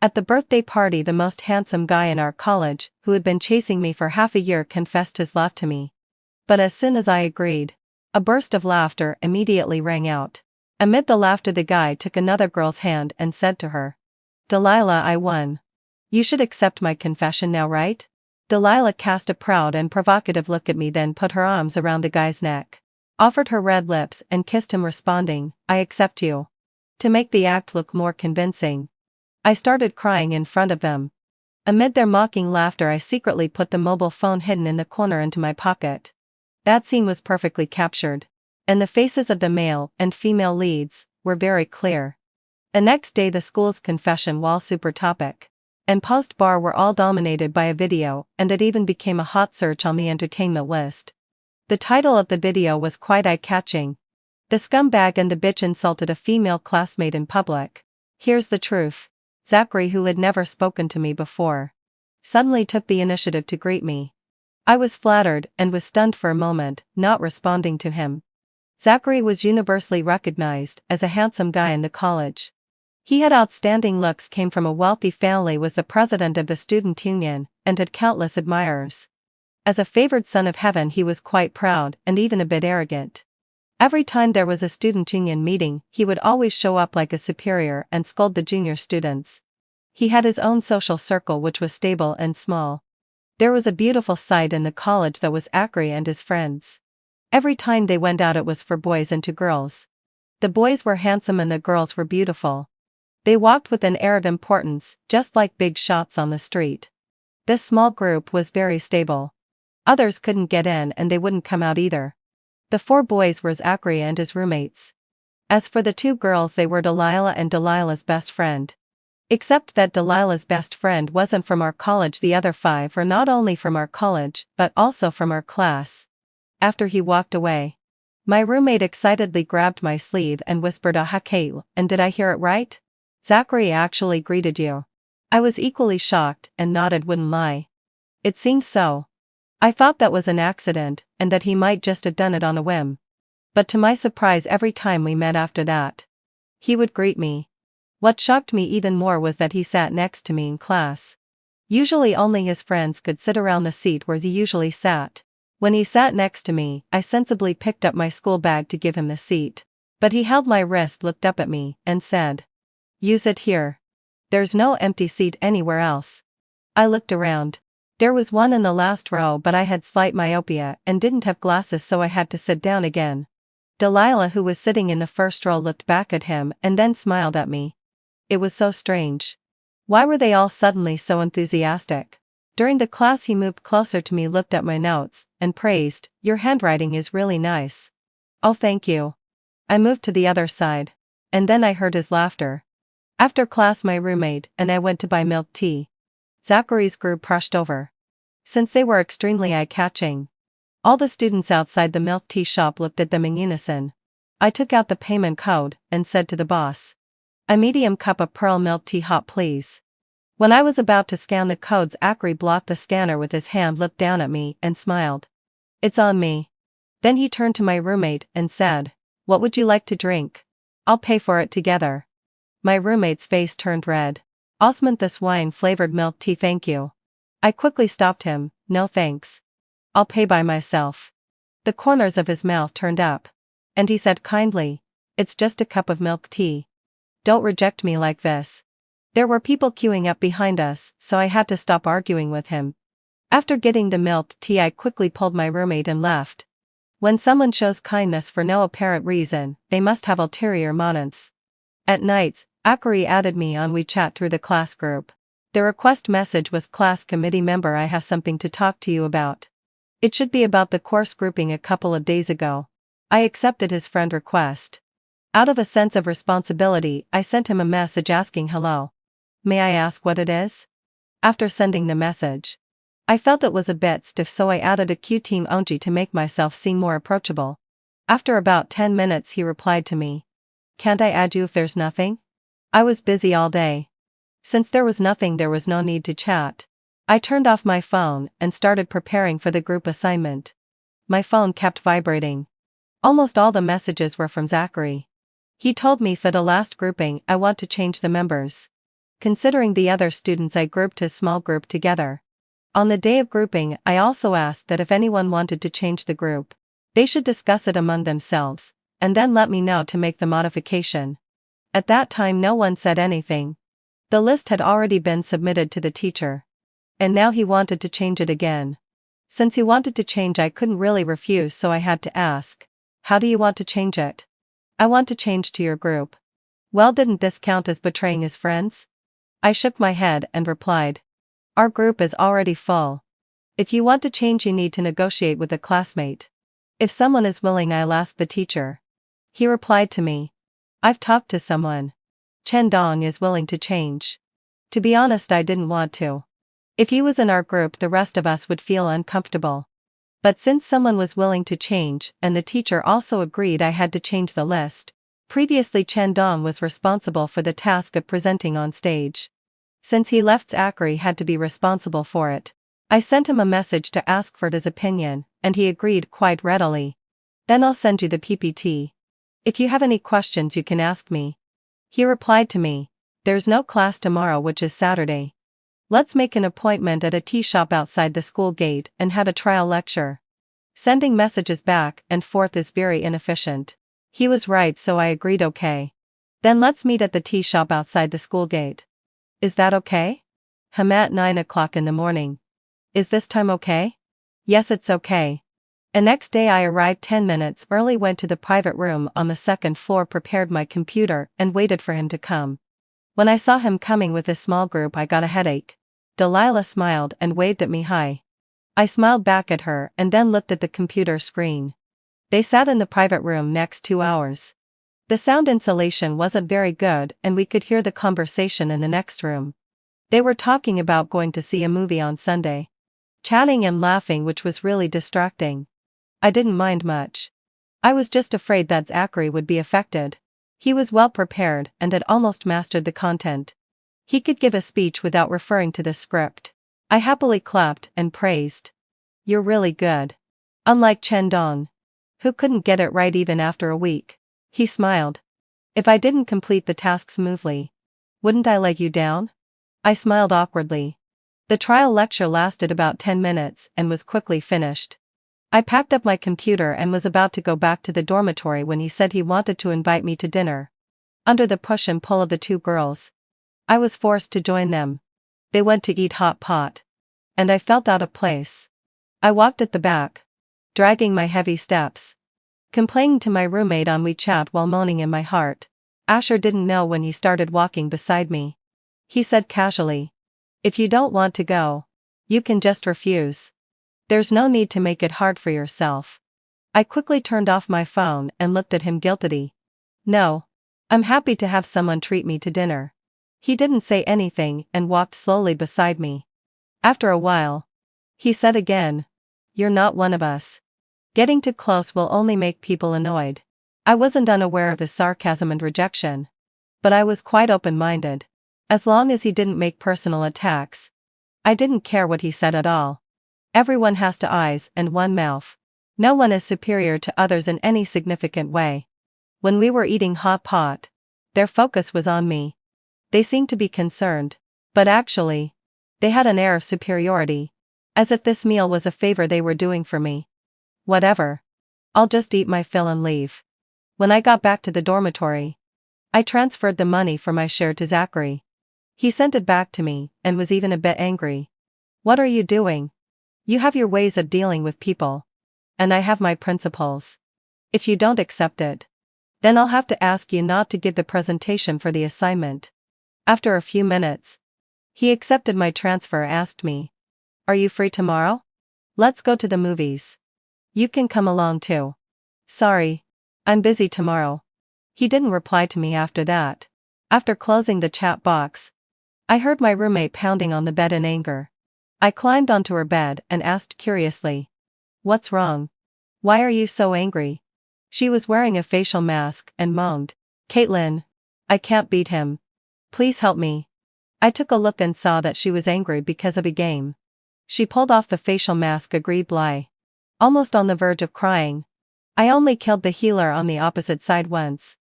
At the birthday party, the most handsome guy in our college, who had been chasing me for half a year, confessed his love to me. But as soon as I agreed, a burst of laughter immediately rang out. Amid the laughter, the guy took another girl's hand and said to her, "Delilah, I won. You should accept my confession now, right?" Delilah cast a proud and provocative look at me, then put her arms around the guy's neck, offered her red lips, and kissed him, responding, "I accept you." To make the act look more convincing, I started crying in front of them. Amid their mocking laughter, I secretly put the mobile phone hidden in the corner into my pocket. That scene was perfectly captured, and the faces of the male and female leads were very clear. The next day, the school's confession wall, super topic, and post bar were all dominated by a video, and it even became a hot search on the entertainment list. The title of the video was quite eye-catching. "The scumbag and the bitch insulted a female classmate in public. Here's the truth." Zachary, who had never spoken to me before, suddenly took the initiative to greet me. I was flattered and was stunned for a moment, not responding to him. Zachary was universally recognized as a handsome guy in the college. He had outstanding looks, came from a wealthy family, was the president of the student union, and had countless admirers. As a favored son of heaven, he was quite proud and even a bit arrogant. Every time there was a student union meeting, he would always show up like a superior and scold the junior students. He had his own social circle, which was stable and small. There was a beautiful sight in the college, that was Zachary and his friends. Every time they went out, it was for boys and to girls. The boys were handsome and the girls were beautiful. They walked with an air of importance, just like big shots on the street. This small group was very stable. Others couldn't get in and they wouldn't come out either. The 4 boys were Zachary and his roommates. As for the 2 girls, they were Delilah and Delilah's best friend. Except that Delilah's best friend wasn't from our college. The other 5 were not only from our college, but also from our class. After he walked away, my roommate excitedly grabbed my sleeve and whispered, "Ah, okay, and did I hear it right? Zachary actually greeted you." I was equally shocked and nodded, wouldn't lie. It seems so. I thought that was an accident, and that he might just have done it on a whim. But to my surprise, every time we met after that, he would greet me. What shocked me even more was that he sat next to me in class. Usually only his friends could sit around the seat where he usually sat. When he sat next to me, I sensibly picked up my school bag to give him the seat. But he held my wrist, looked up at me, and said, "You sit here. There's no empty seat anywhere else." I looked around. There was one in the last row, but I had slight myopia and didn't have glasses, so I had to sit down again. Delilah, who was sitting in the first row, looked back at him and then smiled at me. It was so strange. Why were they all suddenly so enthusiastic? During the class, he moved closer to me, looked at my notes, and praised, "Your handwriting is really nice." "Oh, thank you." I moved to the other side. And then I heard his laughter. After class, my roommate and I went to buy milk tea. Zachary's group rushed over. Since they were extremely eye-catching, all the students outside the milk tea shop looked at them in unison. I took out the payment code and said to the boss, "A medium cup of pearl milk tea hot, please." When I was about to scan the codes, Zachary blocked the scanner with his hand, looked down at me, and smiled. "It's on me." Then he turned to my roommate and said, "What would you like to drink? I'll pay for it together." My roommate's face turned red. "Osmanthus wine-flavored milk tea, thank you." I quickly stopped him, "No thanks. I'll pay by myself." The corners of his mouth turned up, and he said kindly, "It's just a cup of milk tea. Don't reject me like this." There were people queuing up behind us, so I had to stop arguing with him. After getting the milk tea, I quickly pulled my roommate and left. When someone shows kindness for no apparent reason, they must have ulterior motives. At nights, Zachary added me on WeChat through the class group. The request message was, "Class committee member, I have something to talk to you about." It should be about the course grouping a couple of days ago. I accepted his friend request. Out of a sense of responsibility, I sent him a message asking, "Hello. May I ask what it is?" After sending the message, I felt it was a bit stiff, so I added a cute team emoji to make myself seem more approachable. After about 10 minutes, he replied to me, "Can't I add you if there's nothing?" I was busy all day. Since there was nothing, there was no need to chat. I turned off my phone and started preparing for the group assignment. My phone kept vibrating. Almost all the messages were from Zachary. He told me for the last grouping, I want to change the members. Considering the other students, I grouped a small group together. On the day of grouping, I also asked that if anyone wanted to change the group, they should discuss it among themselves, and then let me know to make the modification. At that time no one said anything. The list had already been submitted to the teacher. And now he wanted to change it again. Since he wanted to change, I couldn't really refuse, so I had to ask, "How do you want to change it?" "I want to change to your group." "Well, didn't this count as betraying his friends?" I shook my head and replied, "Our group is already full. If you want to change, you need to negotiate with a classmate. If someone is willing, I'll ask the teacher." He replied to me, "I've talked to someone. Chen Dong is willing to change." To be honest, I didn't want to. If he was in our group, the rest of us would feel uncomfortable. But since someone was willing to change, and the teacher also agreed, I had to change the list. Previously, Chen Dong was responsible for the task of presenting on stage. Since he left, Zachary had to be responsible for it. I sent him a message to ask for his opinion, and he agreed quite readily. "Then I'll send you the PPT. If you have any questions, you can ask me." He replied to me, "There's no class tomorrow, which is Saturday. Let's make an appointment at a tea shop outside the school gate and have a trial lecture." Sending messages back and forth is very inefficient. He was right, so I agreed okay. "Then let's meet at the tea shop outside the school gate." "Is that okay?" At 9 o'clock in the morning. "Is this time okay?" "Yes, it's okay." The next day I arrived 10 minutes early, went to the private room on the second floor, prepared my computer, and waited for him to come. When I saw him coming with a small group, I got a headache. Delilah smiled and waved at me hi. I smiled back at her and then looked at the computer screen. They sat in the private room next 2 hours. The sound insulation wasn't very good, and we could hear the conversation in the next room. They were talking about going to see a movie on Sunday. Chatting and laughing, which was really distracting. I didn't mind much. I was just afraid that Zachary would be affected. He was well prepared and had almost mastered the content. He could give a speech without referring to the script. I happily clapped and praised. "You're really good. Unlike Chen Dong, who couldn't get it right even after a week." He smiled. "If I didn't complete the task smoothly, wouldn't I let you down?" I smiled awkwardly. The trial lecture lasted about 10 minutes and was quickly finished. I packed up my computer and was about to go back to the dormitory when he said he wanted to invite me to dinner. Under the push and pull of the two girls, I was forced to join them. They went to eat hot pot. And I felt out of place. I walked at the back, dragging my heavy steps, complaining to my roommate on WeChat while moaning in my heart. Asher didn't know when he started walking beside me. He said casually, "If you don't want to go, you can just refuse. There's no need to make it hard for yourself." I quickly turned off my phone and looked at him guiltily. "No. I'm happy to have someone treat me to dinner." He didn't say anything and walked slowly beside me. After a while, he said again, "You're not one of us. Getting too close will only make people annoyed." I wasn't unaware of his sarcasm and rejection. But I was quite open-minded. As long as he didn't make personal attacks, I didn't care what he said at all. Everyone has two eyes and one mouth. No one is superior to others in any significant way. When we were eating hot pot, their focus was on me. They seemed to be concerned, but actually, they had an air of superiority, as if this meal was a favor they were doing for me. Whatever. I'll just eat my fill and leave. When I got back to the dormitory, I transferred the money for my share to Zachary. He sent it back to me, and was even a bit angry. "What are you doing? You have your ways of dealing with people. And I have my principles. If you don't accept it, then I'll have to ask you not to give the presentation for the assignment." After a few minutes, he accepted my transfer, asked me, "Are you free tomorrow? Let's go to the movies. You can come along too." "Sorry. I'm busy tomorrow." He didn't reply to me after that. After closing the chat box, I heard my roommate pounding on the bed in anger. I climbed onto her bed and asked curiously, "What's wrong? Why are you so angry?" She was wearing a facial mask and moaned, "Caitlin, I can't beat him. Please help me." I took a look and saw that she was angry because of a game. She pulled off the facial mask, agreed lie. Almost on the verge of crying. "I only killed the healer on the opposite side once.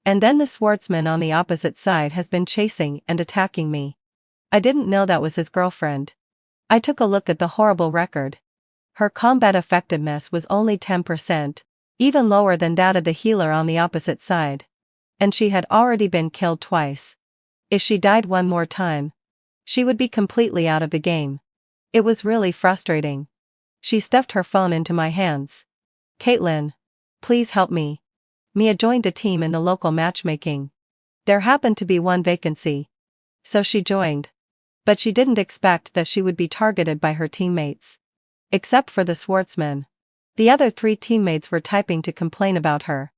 And then the swordsman on the opposite side has been chasing and attacking me. I didn't know that was his girlfriend. I took a look at the horrible record. Her combat effectiveness was only 10%, even lower than that of the healer on the opposite side. And she had already been killed twice. If she died one more time, she would be completely out of the game. It was really frustrating. She stuffed her phone into my hands. "Caitlin, please help me." Mia joined a team in the local matchmaking. There happened to be one vacancy. So she joined. But she didn't expect that she would be targeted by her teammates. Except for the swordsman. The other 3 teammates were typing to complain about her.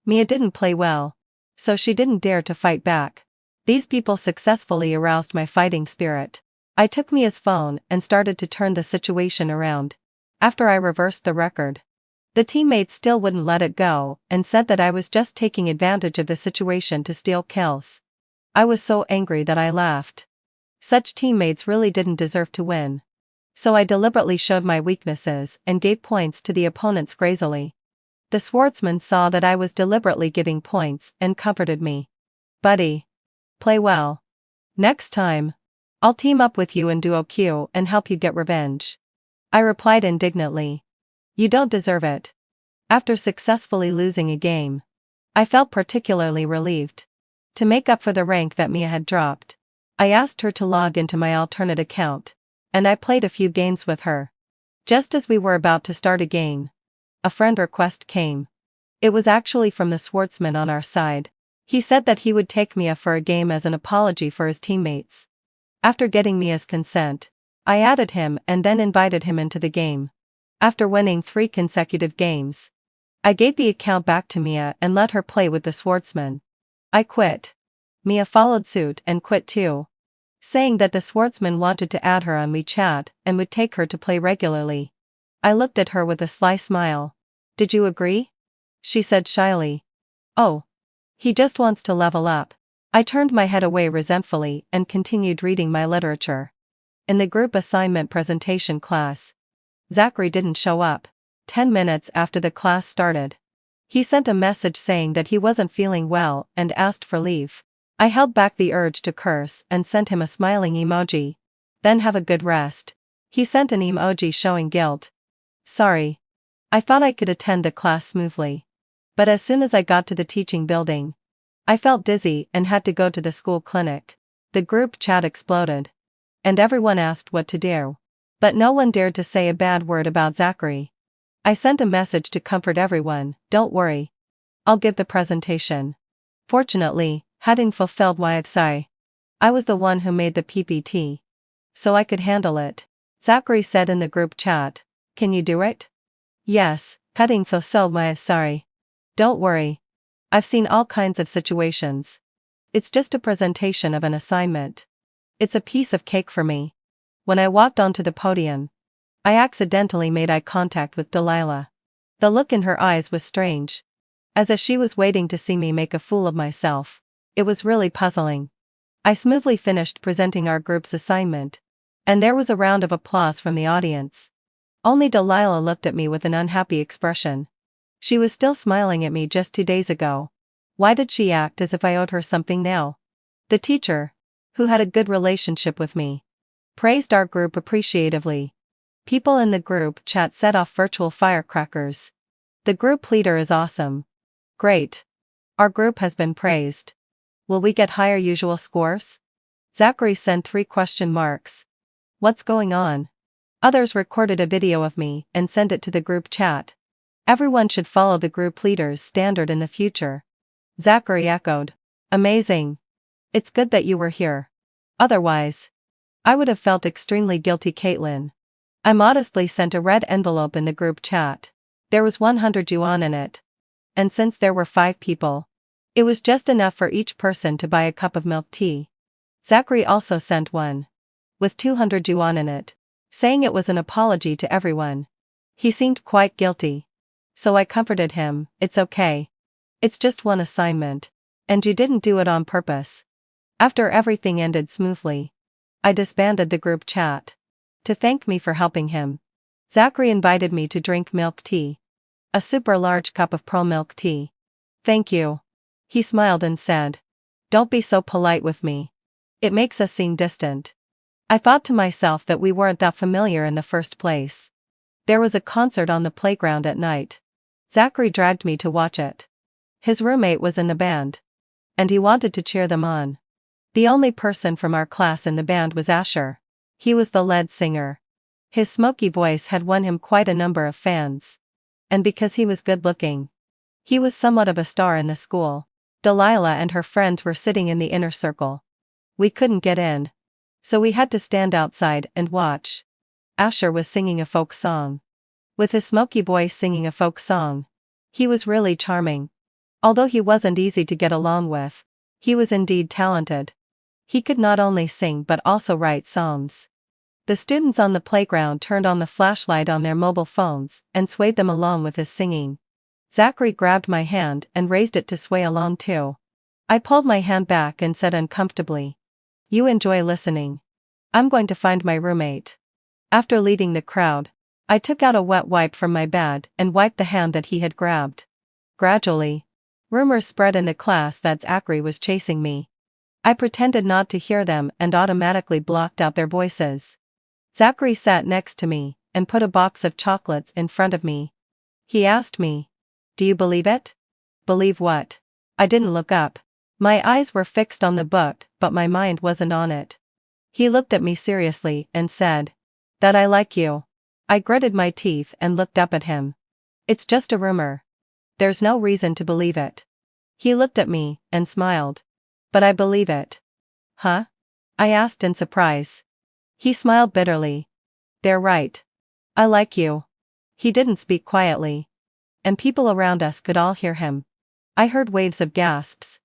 Mia didn't play well. So she didn't dare to fight back. These people successfully aroused my fighting spirit. I took Mia's phone and started to turn the situation around. After I reversed the record, the teammates still wouldn't let it go and said that I was just taking advantage of the situation to steal kills. I was so angry that I laughed. Such teammates really didn't deserve to win. So I deliberately showed my weaknesses and gave points to the opponents crazily. The swordsman saw that I was deliberately giving points and comforted me. "Buddy, play well. Next time, I'll team up with you in duo queue and help you get revenge." I replied indignantly. "You don't deserve it." After successfully losing a game, I felt particularly relieved. To make up for the rank that Mia had dropped, I asked her to log into my alternate account, and I played a few games with her. Just as we were about to start a game, a friend request came. It was actually from the swordsman on our side. He said that he would take Mia for a game as an apology for his teammates. After getting Mia's consent, I added him and then invited him into the game. After winning 3 consecutive games, I gave the account back to Mia and let her play with the swordsman. I quit. Mia followed suit and quit too, saying that the swordsman wanted to add her on WeChat and would take her to play regularly. I looked at her with a sly smile. "Did you agree?" she said shyly. "Oh. He just wants to level up." I turned my head away resentfully and continued reading my literature. In the group assignment presentation class, Zachary didn't show up. 10 minutes after the class started, he sent a message saying that he wasn't feeling well and asked for leave. I held back the urge to curse and sent him a smiling emoji. "Then have a good rest." He sent an emoji showing guilt. "Sorry. I thought I could attend the class smoothly. But as soon as I got to the teaching building, I felt dizzy and had to go to the school clinic." The group chat exploded. And everyone asked what to do. But no one dared to say a bad word about Zachary. I sent a message to comfort everyone. "Don't worry. I'll give the presentation." Fortunately, having fulfilled my XI, I was the one who made the PPT. So I could handle it. Zachary said in the group chat, "Can you do it?" "Yes, having fulfilled my XI. Don't worry. I've seen all kinds of situations. It's just a presentation of an assignment. It's a piece of cake for me." When I walked onto the podium, I accidentally made eye contact with Delilah. The look in her eyes was strange. As if she was waiting to see me make a fool of myself. It was really puzzling. I smoothly finished presenting our group's assignment, and there was a round of applause from the audience. Only Delilah looked at me with an unhappy expression. She was still smiling at me just 2 days ago. Why did she act as if I owed her something now? The teacher, who had a good relationship with me, praised our group appreciatively. People in the group chat set off virtual firecrackers. "The group leader is awesome. Great. Our group has been praised. Will we get higher usual scores?" Zachary sent 3 question marks. "What's going on?" Others recorded a video of me and sent it to the group chat. "Everyone should follow the group leader's standard in the future." Zachary echoed. "Amazing. It's good that you were here. Otherwise, I would have felt extremely guilty." Caitlin. I modestly sent a red envelope in the group chat. There was 100 yuan in it. And since there were 5 people, it was just enough for each person to buy a cup of milk tea. Zachary also sent one, with 200 yuan in it, saying it was an apology to everyone. He seemed quite guilty. So I comforted him. "It's okay. It's just one assignment. And you didn't do it on purpose." After everything ended smoothly, I disbanded the group chat. To thank me for helping him, Zachary invited me to drink milk tea. A super large cup of pearl milk tea. "Thank you. He smiled and said, "Don't be so polite with me. It makes us seem distant." I thought to myself that we weren't that familiar in the first place. There was a concert on the playground at night. Zachary dragged me to watch it. His roommate was in the band, and he wanted to cheer them on. The only person from our class in the band was Asher. He was the lead singer. His smoky voice had won him quite a number of fans. And because he was good-looking, he was somewhat of a star in the school. Delilah and her friends were sitting in the inner circle. We couldn't get in, so we had to stand outside and watch. Asher was singing a folk song. With his smoky voice singing a folk song, he was really charming. Although he wasn't easy to get along with, he was indeed talented. He could not only sing but also write songs. The students on the playground turned on the flashlight on their mobile phones and swayed them along with his singing. Zachary grabbed my hand and raised it to sway along too. I pulled my hand back and said uncomfortably, "You enjoy listening. I'm going to find my roommate." After leaving the crowd, I took out a wet wipe from my bag and wiped the hand that he had grabbed. Gradually, rumors spread in the class that Zachary was chasing me. I pretended not to hear them and automatically blocked out their voices. Zachary sat next to me and put a box of chocolates in front of me. He asked me, "Do you believe it?" "Believe what?" I didn't look up. My eyes were fixed on the book, but my mind wasn't on it. He looked at me seriously and said, "That I like you." I gritted my teeth and looked up at him. "It's just a rumor. There's no reason to believe it." He looked at me and smiled. "But I believe it." "Huh?" I asked in surprise. He smiled bitterly. "They're right. I like you." He didn't speak quietly, and people around us could all hear him. I heard waves of gasps.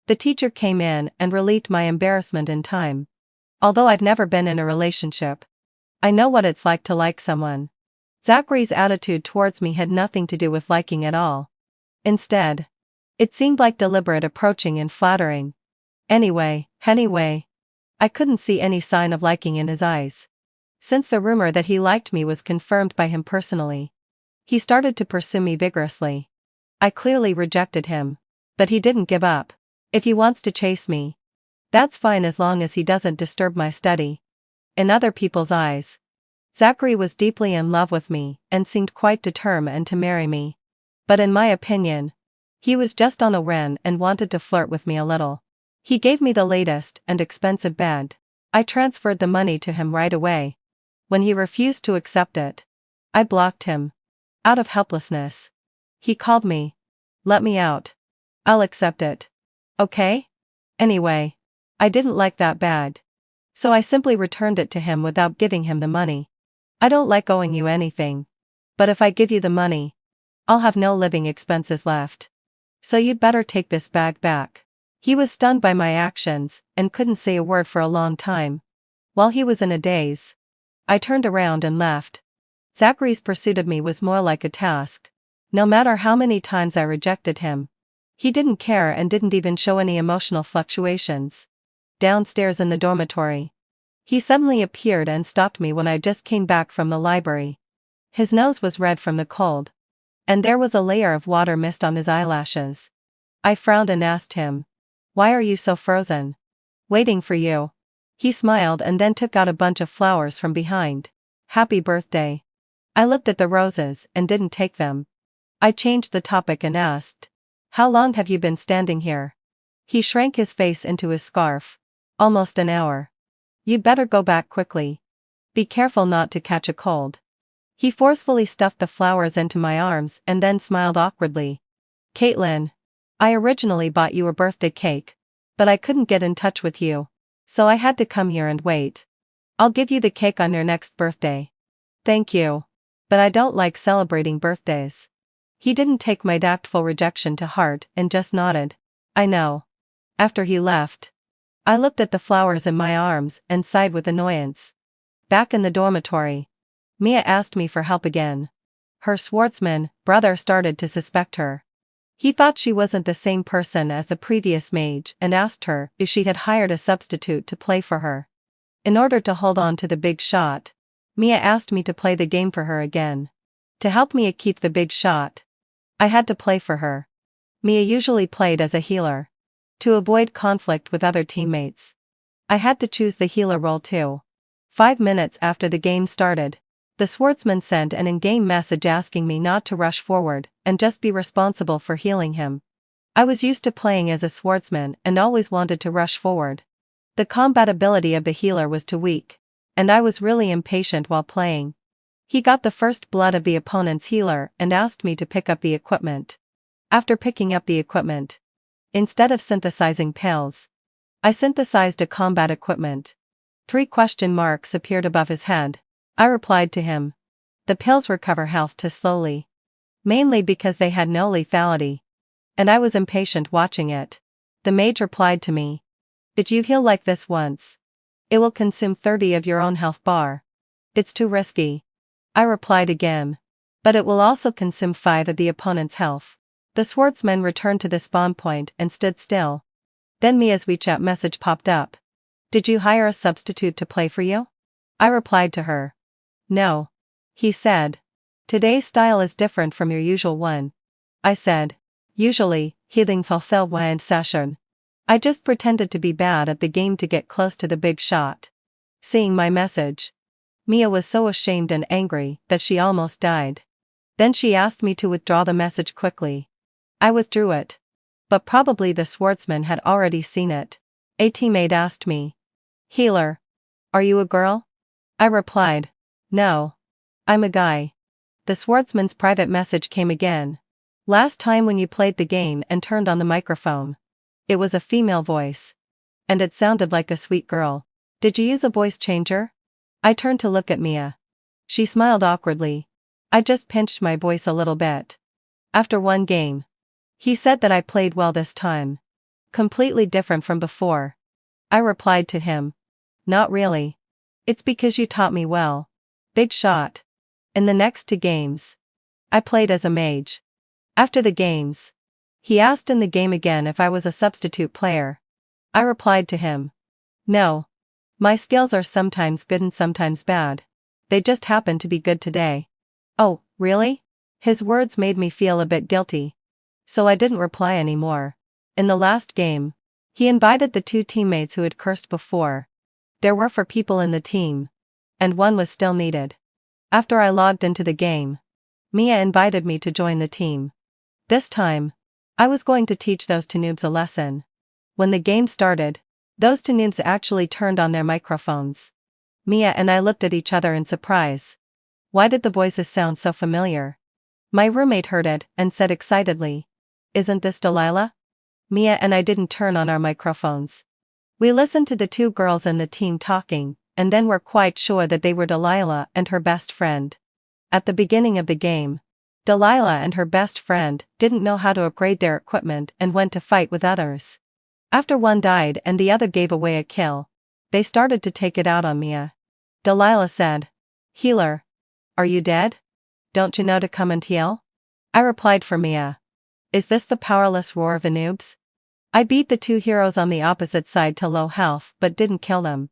The teacher came in and relieved my embarrassment in time. Although I've never been in a relationship, I know what it's like to like someone. Zachary's attitude towards me had nothing to do with liking at all. Instead, it seemed like deliberate approaching and flattering. Anyway, I couldn't see any sign of liking in his eyes. Since the rumor that he liked me was confirmed by him personally, he started to pursue me vigorously. I clearly rejected him, but he didn't give up. If he wants to chase me, that's fine as long as he doesn't disturb my study. In other people's eyes, Zachary was deeply in love with me and seemed quite determined to marry me. But in my opinion, he was just on a run and wanted to flirt with me a little. He gave me the latest and expensive bag. I transferred the money to him right away. When he refused to accept it, I blocked him. Out of helplessness, he called me. "Let me out. I'll accept it. Okay?" Anyway, I didn't like that bag, so I simply returned it to him without giving him the money. "I don't like owing you anything, but if I give you the money, I'll have no living expenses left. So you'd better take this bag back." He was stunned by my actions and couldn't say a word for a long time. While he was in a daze, I turned around and left. Zachary's pursuit of me was more like a task. No matter how many times I rejected him, he didn't care and didn't even show any emotional fluctuations. Downstairs in the dormitory, he suddenly appeared and stopped me when I just came back from the library. His nose was red from the cold, and there was a layer of water mist on his eyelashes. I frowned and asked him, "Why are you so frozen?" "Waiting for you." He smiled and then took out a bunch of flowers from behind. "Happy birthday." I looked at the roses and didn't take them. I changed the topic and asked, "How long have you been standing here?" He shrank his face into his scarf. "Almost an hour." "You'd better go back quickly. Be careful not to catch a cold." He forcefully stuffed the flowers into my arms and then smiled awkwardly. "Caitlin, I originally bought you a birthday cake, but I couldn't get in touch with you, so I had to come here and wait. I'll give you the cake on your next birthday." "Thank you, but I don't like celebrating birthdays." He didn't take my tactful rejection to heart and just nodded. "I know." After he left, I looked at the flowers in my arms and sighed with annoyance. Back in the dormitory, Mia asked me for help again. Her Schwartzman brother started to suspect her. He thought she wasn't the same person as the previous mage and asked her if she had hired a substitute to play for her. In order to hold on to the big shot, Mia asked me to play the game for her again. To help Mia keep the big shot, I had to play for her. Mia usually played as a healer. To avoid conflict with other teammates, I had to choose the healer role too. 5 minutes after the game started, the swordsman sent an in-game message asking me not to rush forward and just be responsible for healing him. I was used to playing as a swordsman and always wanted to rush forward. The combat ability of the healer was too weak, and I was really impatient while playing. He got the first blood of the opponent's healer and asked me to pick up the equipment. After picking up the equipment, instead of synthesizing pills, I synthesized a combat equipment. 3 question marks appeared above his head. I replied to him. The pills recover health too slowly. Mainly because they had no lethality. And I was impatient watching it. The mage replied to me. Did you heal like this once? It will consume 30 of your own health bar. It's too risky. I replied again. But it will also consume 5 of the opponent's health. The swordsman returned to the spawn point and stood still. Then Mia's WeChat message popped up. Did you hire a substitute to play for you? I replied to her. No. He said. Today's style is different from your usual one. I said. Usually, healing fulfill one session. I just pretended to be bad at the game to get close to the big shot. Seeing my message, Mia was so ashamed and angry that she almost died. Then she asked me to withdraw the message quickly. I withdrew it. But probably the swordsman had already seen it. A teammate asked me. Healer. Are you a girl? I replied. No. I'm a guy. The swordsman's private message came again. Last time when you played the game and turned on the microphone, it was a female voice. And it sounded like a sweet girl. Did you use a voice changer? I turned to look at Mia. She smiled awkwardly. I just pinched my voice a little bit. After one game, he said that I played well this time. Completely different from before. I replied to him. Not really. It's because you taught me well. Big shot. In the next 2 games, I played as a mage. After the games, he asked in the game again if I was a substitute player. I replied to him. No. My skills are sometimes good and sometimes bad. They just happen to be good today. Oh, really? His words made me feel a bit guilty. So I didn't reply anymore. In the last game, he invited the 2 teammates who had cursed before. There were 4 people in the team. And 1 was still needed. After I logged into the game, Mia invited me to join the team. This time, I was going to teach those 2 noobs a lesson. When the game started, those 2 noobs actually turned on their microphones. Mia and I looked at each other in surprise. Why did the voices sound so familiar? My roommate heard it and said excitedly. Isn't this Delilah? Mia and I didn't turn on our microphones. We listened to the 2 girls in the team talking, and then were quite sure that they were Delilah and her best friend. At the beginning of the game, Delilah and her best friend didn't know how to upgrade their equipment and went to fight with others. After one died and the other gave away a kill, they started to take it out on Mia. Delilah said, Healer. Are you dead? Don't you know to come and heal? I replied for Mia. Is this the powerless roar of the noobs? I beat the 2 heroes on the opposite side to low health but didn't kill them.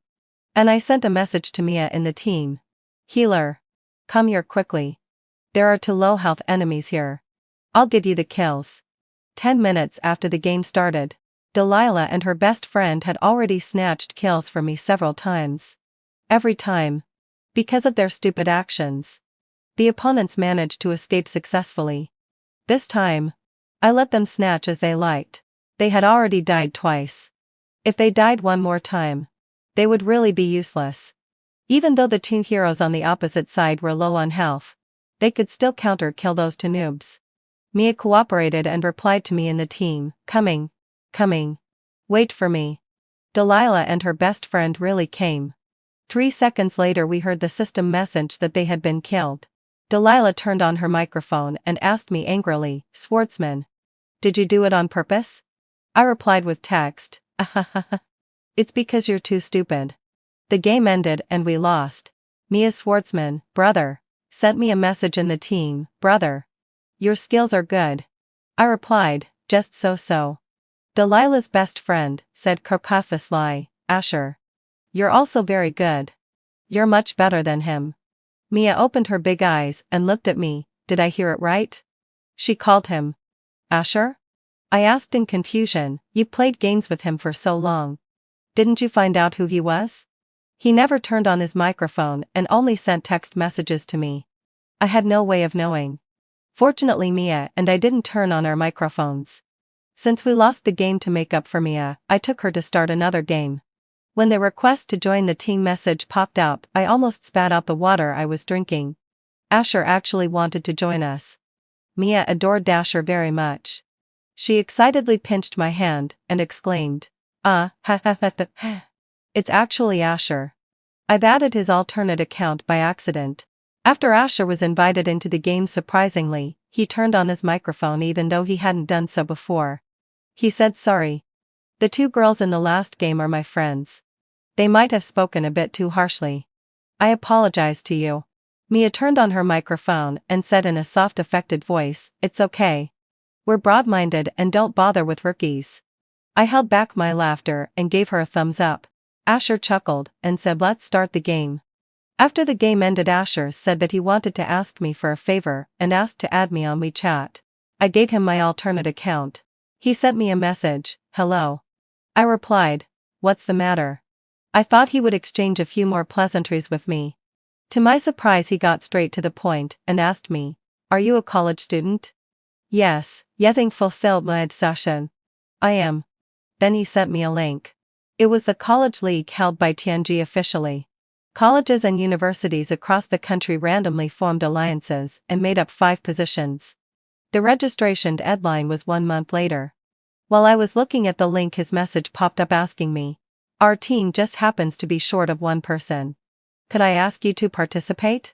And I sent a message to Mia in the team. Healer. Come here quickly. There are 2 low health enemies here. I'll give you the kills. 10 minutes after the game started, Delilah and her best friend had already snatched kills from me several times. Every time. Because of their stupid actions, the opponents managed to escape successfully. This time, I let them snatch as they liked. They had already died twice. If they died one more time, they would really be useless. Even though the 2 heroes on the opposite side were low on health, they could still counter-kill those 2 noobs. Mia cooperated and replied to me in the team, Coming. Wait for me. Delilah and her best friend really came. 3 seconds later we heard the system message that they had been killed. Delilah turned on her microphone and asked me angrily, Swordsman. Did you do it on purpose? I replied with text, It's because you're too stupid. The game ended and we lost. Mia's swordsman, brother, sent me a message in the team, Brother. Your skills are good. I replied, just so. Delilah's best friend, said cautiously, Asher. You're also very good. You're much better than him. Mia opened her big eyes and looked at me. Did I hear it right? She called him Asher? I asked in confusion. You played games with him for so long. Didn't you find out who he was? He never turned on his microphone and only sent text messages to me. I had no way of knowing. Fortunately, Mia and I didn't turn on our microphones. Since we lost the game to make up for Mia, I took her to start another game. When the request to join the team message popped up, I almost spat out the water I was drinking. Asher actually wanted to join us. Mia adored Asher very much. She excitedly pinched my hand and exclaimed, ha ha ha ha. It's actually Asher. I've added his alternate account by accident. After Asher was invited into the game, surprisingly, he turned on his microphone even though he hadn't done so before. He said sorry. The two girls in the last game are my friends. They might have spoken a bit too harshly. I apologize to you. Mia turned on her microphone and said in a soft, affected voice, it's okay. We're broad-minded and don't bother with rookies. I held back my laughter and gave her a thumbs up. Asher chuckled and said, let's start the game. After the game ended, Asher said that he wanted to ask me for a favor and asked to add me on WeChat. I gave him my alternate account. He sent me a message, hello. I replied, what's the matter? I thought he would exchange a few more pleasantries with me. To my surprise, he got straight to the point and asked me, are you a college student? Yes, yesing fulfilled my session. I am. Then he sent me a link. It was the college league held by Tianji officially. Colleges and universities across the country randomly formed alliances and made up 5 positions. The registration deadline was 1 month later. While I was looking at the link, his message popped up asking me, our team just happens to be short of 1 person. Could I ask you to participate?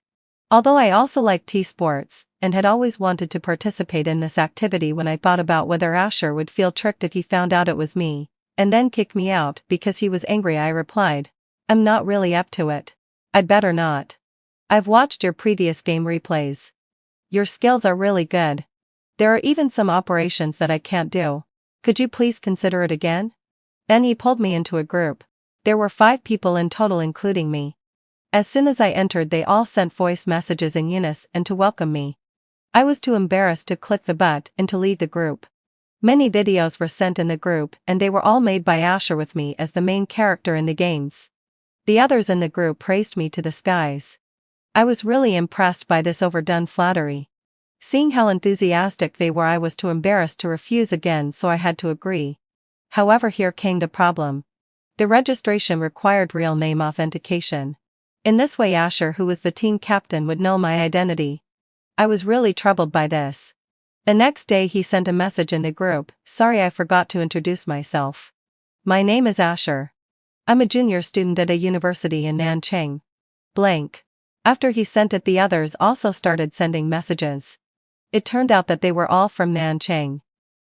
Although I also like T-sports, and had always wanted to participate in this activity, when I thought about whether Asher would feel tricked if he found out it was me, and then kick me out because he was angry, I replied, I'm not really up to it. I'd better not. I've watched your previous game replays. Your skills are really good. There are even some operations that I can't do. Could you please consider it again? Then he pulled me into a group. There were 5 people in total, including me. As soon as I entered, they all sent voice messages in unison to welcome me. I was too embarrassed to click the button and to leave the group. Many videos were sent in the group, and they were all made by Asher with me as the main character in the games. The others in the group praised me to the skies. I was really impressed by this overdone flattery. Seeing how enthusiastic they were, I was too embarrassed to refuse again, so I had to agree. However, here came the problem. The registration required real name authentication. In this way, Asher, who was the team captain, would know my identity. I was really troubled by this. The next day, he sent a message in the group, sorry, I forgot to introduce myself. My name is Asher. I'm a junior student at a university in Nanchang. Blank. After he sent it, the others also started sending messages. It turned out that they were all from Nanchang.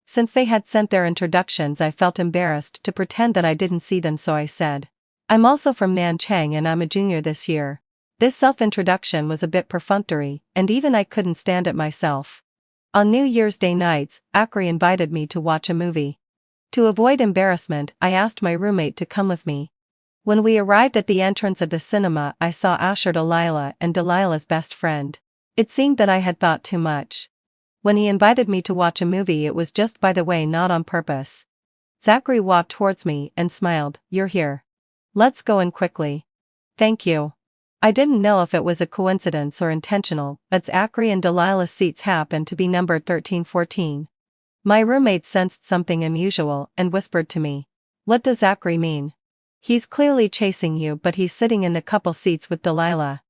Since they had sent their introductions, I felt embarrassed to pretend that I didn't see them, so I said, I'm also from Nanchang and I'm a junior this year. This self-introduction was a bit perfunctory, and even I couldn't stand it myself. On New Year's Day nights, Akri invited me to watch a movie. To avoid embarrassment, I asked my roommate to come with me. When we arrived at the entrance of the cinema, I saw Asher, Delilah, and Delilah's best friend. It seemed that I had thought too much. When he invited me to watch a movie, it was just by the way, not on purpose. Zachary walked towards me and smiled, you're here. Let's go in quickly. Thank you. I didn't know if it was a coincidence or intentional, but Zachary and Delilah's seats happened to be numbered 13-14. My roommate sensed something unusual and whispered to me, what does Zachary mean? He's clearly chasing you, but he's sitting in the couple seats with Delilah.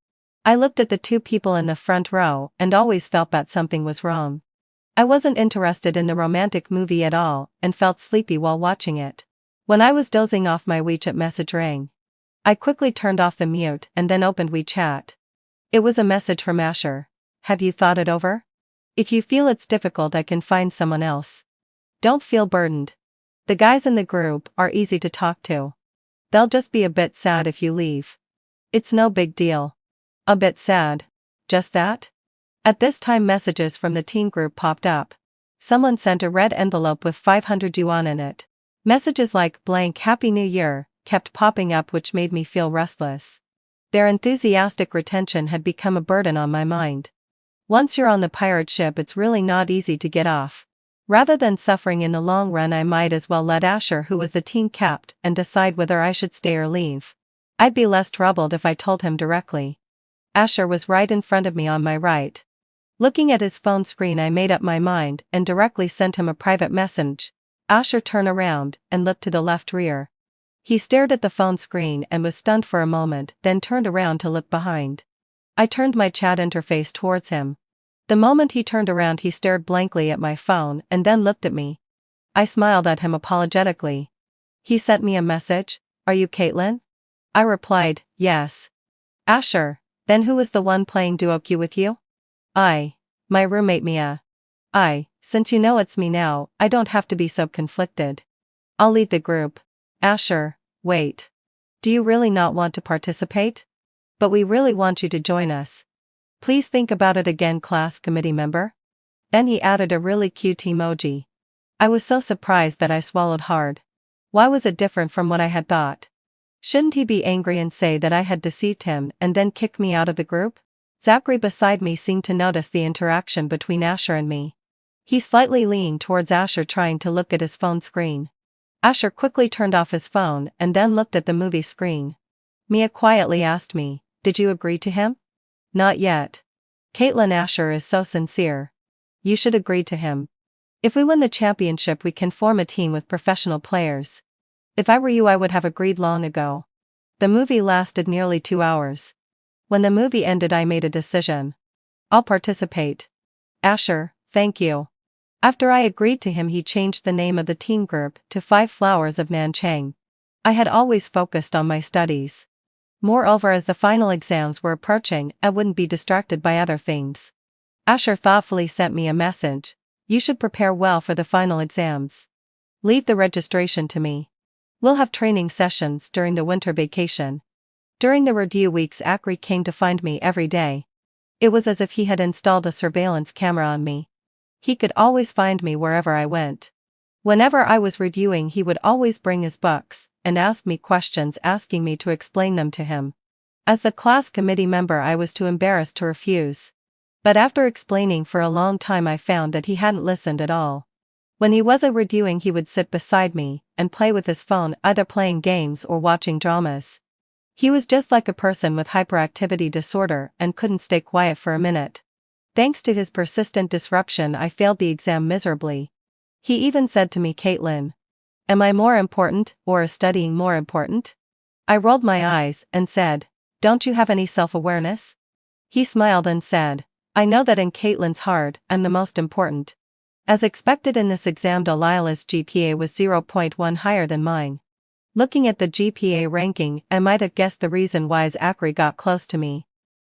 I looked at the 2 people in the front row and always felt that something was wrong. I wasn't interested in the romantic movie at all and felt sleepy while watching it. When I was dozing off, my WeChat message rang. I quickly turned off the mute and then opened WeChat. It was a message from Asher. Have you thought it over? If you feel it's difficult, I can find someone else. Don't feel burdened. The guys in the group are easy to talk to. They'll just be a bit sad if you leave. It's no big deal. A bit sad? Just that? At this time, messages from the teen group popped up. Someone sent a red envelope with 500 yuan in it. Messages like blank Happy New Year kept popping up, which made me feel restless. Their enthusiastic retention had become a burden on my mind. Once you're on the pirate ship, it's really not easy to get off. Rather than suffering in the long run, I might as well let Asher, who was the team captain, and decide whether I should stay or leave. I'd be less troubled if I told him directly. Asher was right in front of me on my right. Looking at his phone screen, I made up my mind and directly sent him a private message. Asher turned around and looked to the left rear. He stared at the phone screen and was stunned for a moment, then turned around to look behind. I turned my chat interface towards him. The moment he turned around, he stared blankly at my phone and then looked at me. I smiled at him apologetically. He sent me a message. "Are you Caitlin?" I replied, "Yes." "Asher, then who was the one playing Duoku with you?" My roommate Mia." Since you know it's me now, I don't have to be so conflicted. I'll lead the group." "Asher, wait. Do you really not want to participate? But we really want you to join us. Please think about it again, class committee member." Then he added a really cute emoji. I was so surprised that I swallowed hard. Why was it different from what I had thought? Shouldn't he be angry and say that I had deceived him and then kick me out of the group? Zachary beside me seemed to notice the interaction between Asher and me. He slightly leaned towards Asher, trying to look at his phone screen. Asher quickly turned off his phone and then looked at the movie screen. Mia quietly asked me, "Did you agree to him?" "Not yet. Caitlin, Asher is so sincere. You should agree to him. If we win the championship, we can form a team with professional players. If I were you, I would have agreed long ago." The movie lasted nearly 2 hours. When the movie ended, I made a decision. "I'll participate." "Asher, thank you." After I agreed to him, he changed the name of the team group to 5 Flowers of Nanchang. I had always focused on my studies. Moreover, as the final exams were approaching, I wouldn't be distracted by other things. Asher thoughtfully sent me a message. "You should prepare well for the final exams. Leave the registration to me. We'll have training sessions during the winter vacation." During the review weeks, Zachary came to find me every day. It was as if he had installed a surveillance camera on me. He could always find me wherever I went. Whenever I was reviewing, he would always bring his books and ask me questions, asking me to explain them to him. As the class committee member, I was too embarrassed to refuse. But after explaining for a long time, I found that he hadn't listened at all. When he wasn't reviewing, he would sit beside me and play with his phone, either playing games or watching dramas. He was just like a person with hyperactivity disorder and couldn't stay quiet for a minute. Thanks to his persistent disruption, I failed the exam miserably. He even said to me, "Caitlin, am I more important, or is studying more important?" I rolled my eyes and said, "Don't you have any self-awareness?" He smiled and said, "I know that in Caitlin's heart, I'm the most important." As expected in this exam, Delilah's GPA was 0.1 higher than mine. Looking at the GPA ranking, I might have guessed the reason why Zachary got close to me.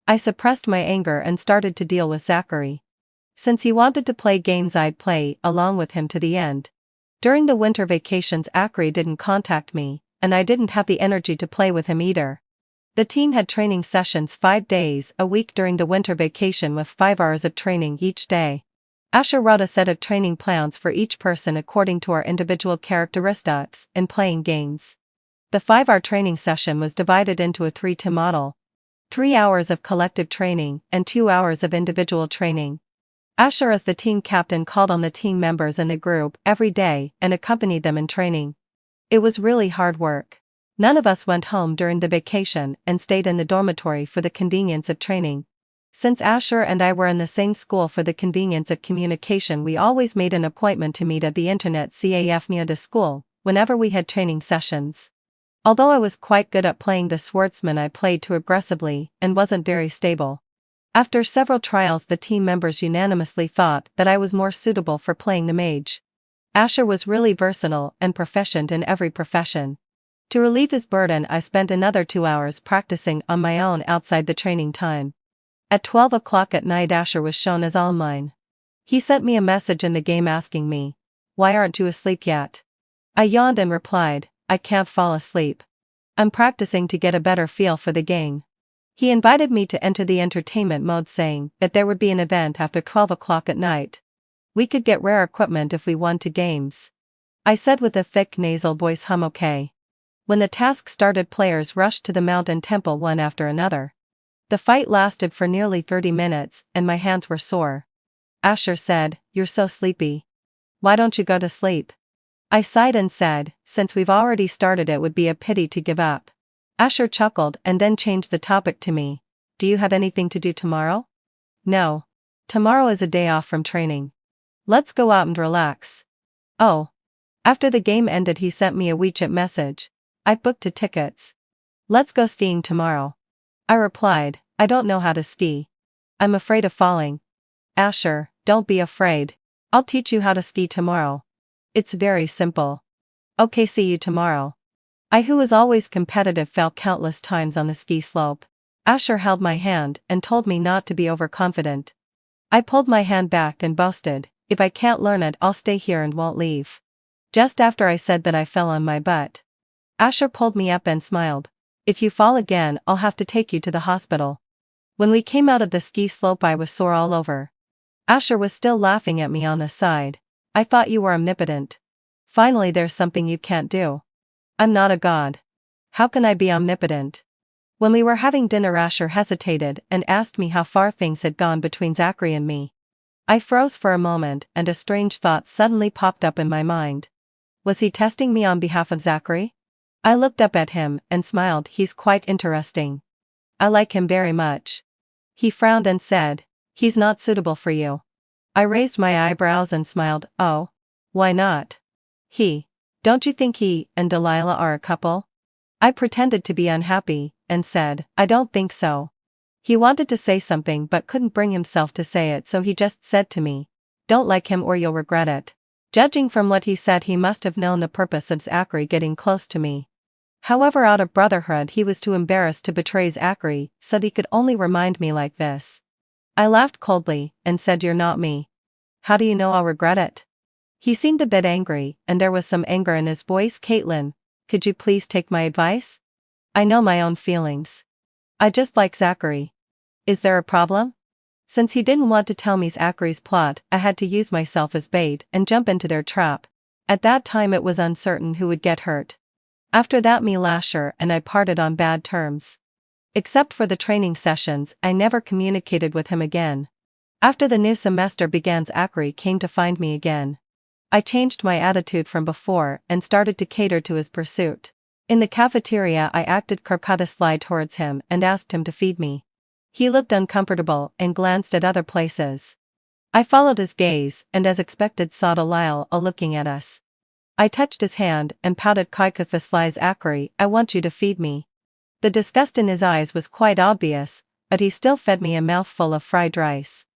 I suppressed my anger and started to deal with Zachary. Since he wanted to play games, I'd play along with him to the end. During the winter vacations, Zachary didn't contact me, and I didn't have the energy to play with him either. The team had training sessions 5 days a week during the winter vacation, with 5 hours of training each day. Asher wrote a set of training plans for each person according to our individual characteristics in playing games. The 5-hour training session was divided into a 3-to model. 3 hours of collective training and 2 hours of individual training. Asher, as the team captain, called on the team members in the group every day and accompanied them in training. It was really hard work. None of us went home during the vacation and stayed in the dormitory for the convenience of training. Since Asher and I were in the same school, for the convenience of communication, we always made an appointment to meet at the internet cafe near the school, whenever we had training sessions. Although I was quite good at playing the swordsman, I played too aggressively and wasn't very stable. After several trials, the team members unanimously thought that I was more suitable for playing the mage. Asher was really versatile and proficient in every profession. To relieve his burden, I spent another 2 hours practicing on my own outside the training time. At 12 o'clock at night, Asher was shown as online. He sent me a message in the game asking me, "Why aren't you asleep yet?" I yawned and replied, "I can't fall asleep. I'm practicing to get a better feel for the game." He invited me to enter the entertainment mode, saying that there would be an event after 12 o'clock at night. We could get rare equipment if we won 2 games. I said with a thick nasal voice, okay." When the task started, players rushed to the mountain temple one after another. The fight lasted for nearly 30 minutes, and my hands were sore. Asher said, "You're so sleepy. Why don't you go to sleep? I sighed and said, since we've already started it would be a pity to give up. Asher chuckled and then changed the topic to me. Do you have anything to do tomorrow? No. Tomorrow is a day off from training. Let's go out and relax. Oh. After the game ended he sent me a WeChat message. I've booked 2 tickets. Let's go skiing tomorrow. I replied, I don't know how to ski. I'm afraid of falling. Asher, don't be afraid. I'll teach you how to ski tomorrow. It's very simple. Okay, see you tomorrow. I, who was always competitive, fell countless times on the ski slope. Asher held my hand and told me not to be overconfident. I pulled my hand back and boasted, if I can't learn it I'll stay here and won't leave. Just after I said that I fell on my butt. Asher pulled me up and smiled. If you fall again I'll have to take you to the hospital. When we came out of the ski slope I was sore all over. Asher was still laughing at me on the side. I thought you were omnipotent. Finally there's something you can't do. I'm not a god. How can I be omnipotent? When we were having dinner Asher hesitated and asked me how far things had gone between Zachary and me. I froze for a moment and a strange thought suddenly popped up in my mind. Was he testing me on behalf of Zachary? I looked up at him and smiled. He's quite interesting. I like him very much. He frowned and said, he's not suitable for you. I raised my eyebrows and smiled. Oh? Why not? Don't you think he and Delilah are a couple? I pretended to be unhappy and said, I don't think so. He wanted to say something but couldn't bring himself to say it, so he just said to me, don't like him or you'll regret it. Judging from what he said he must have known the purpose of Zachary getting close to me. However, out of brotherhood he was too embarrassed to betray Zachary, so he could only remind me like this. I laughed coldly and said, you're not me. How do you know I'll regret it? He seemed a bit angry and there was some anger in his voice. Caitlin, could you please take my advice? I know my own feelings. I just like Zachary. Is there a problem? Since he didn't want to tell me Zachary's plot, I had to use myself as bait and jump into their trap. At that time it was uncertain who would get hurt. After that Asher and I parted on bad terms. Except for the training sessions, I never communicated with him again. After the new semester began Zachary came to find me again. I changed my attitude from before and started to cater to his pursuit. In the cafeteria I acted courteously towards him and asked him to feed me. He looked uncomfortable and glanced at other places. I followed his gaze and as expected saw Delilah looking at us. I touched his hand and pouted coquettously. Zachary, I want you to feed me. The disgust in his eyes was quite obvious, but he still fed me a mouthful of fried rice.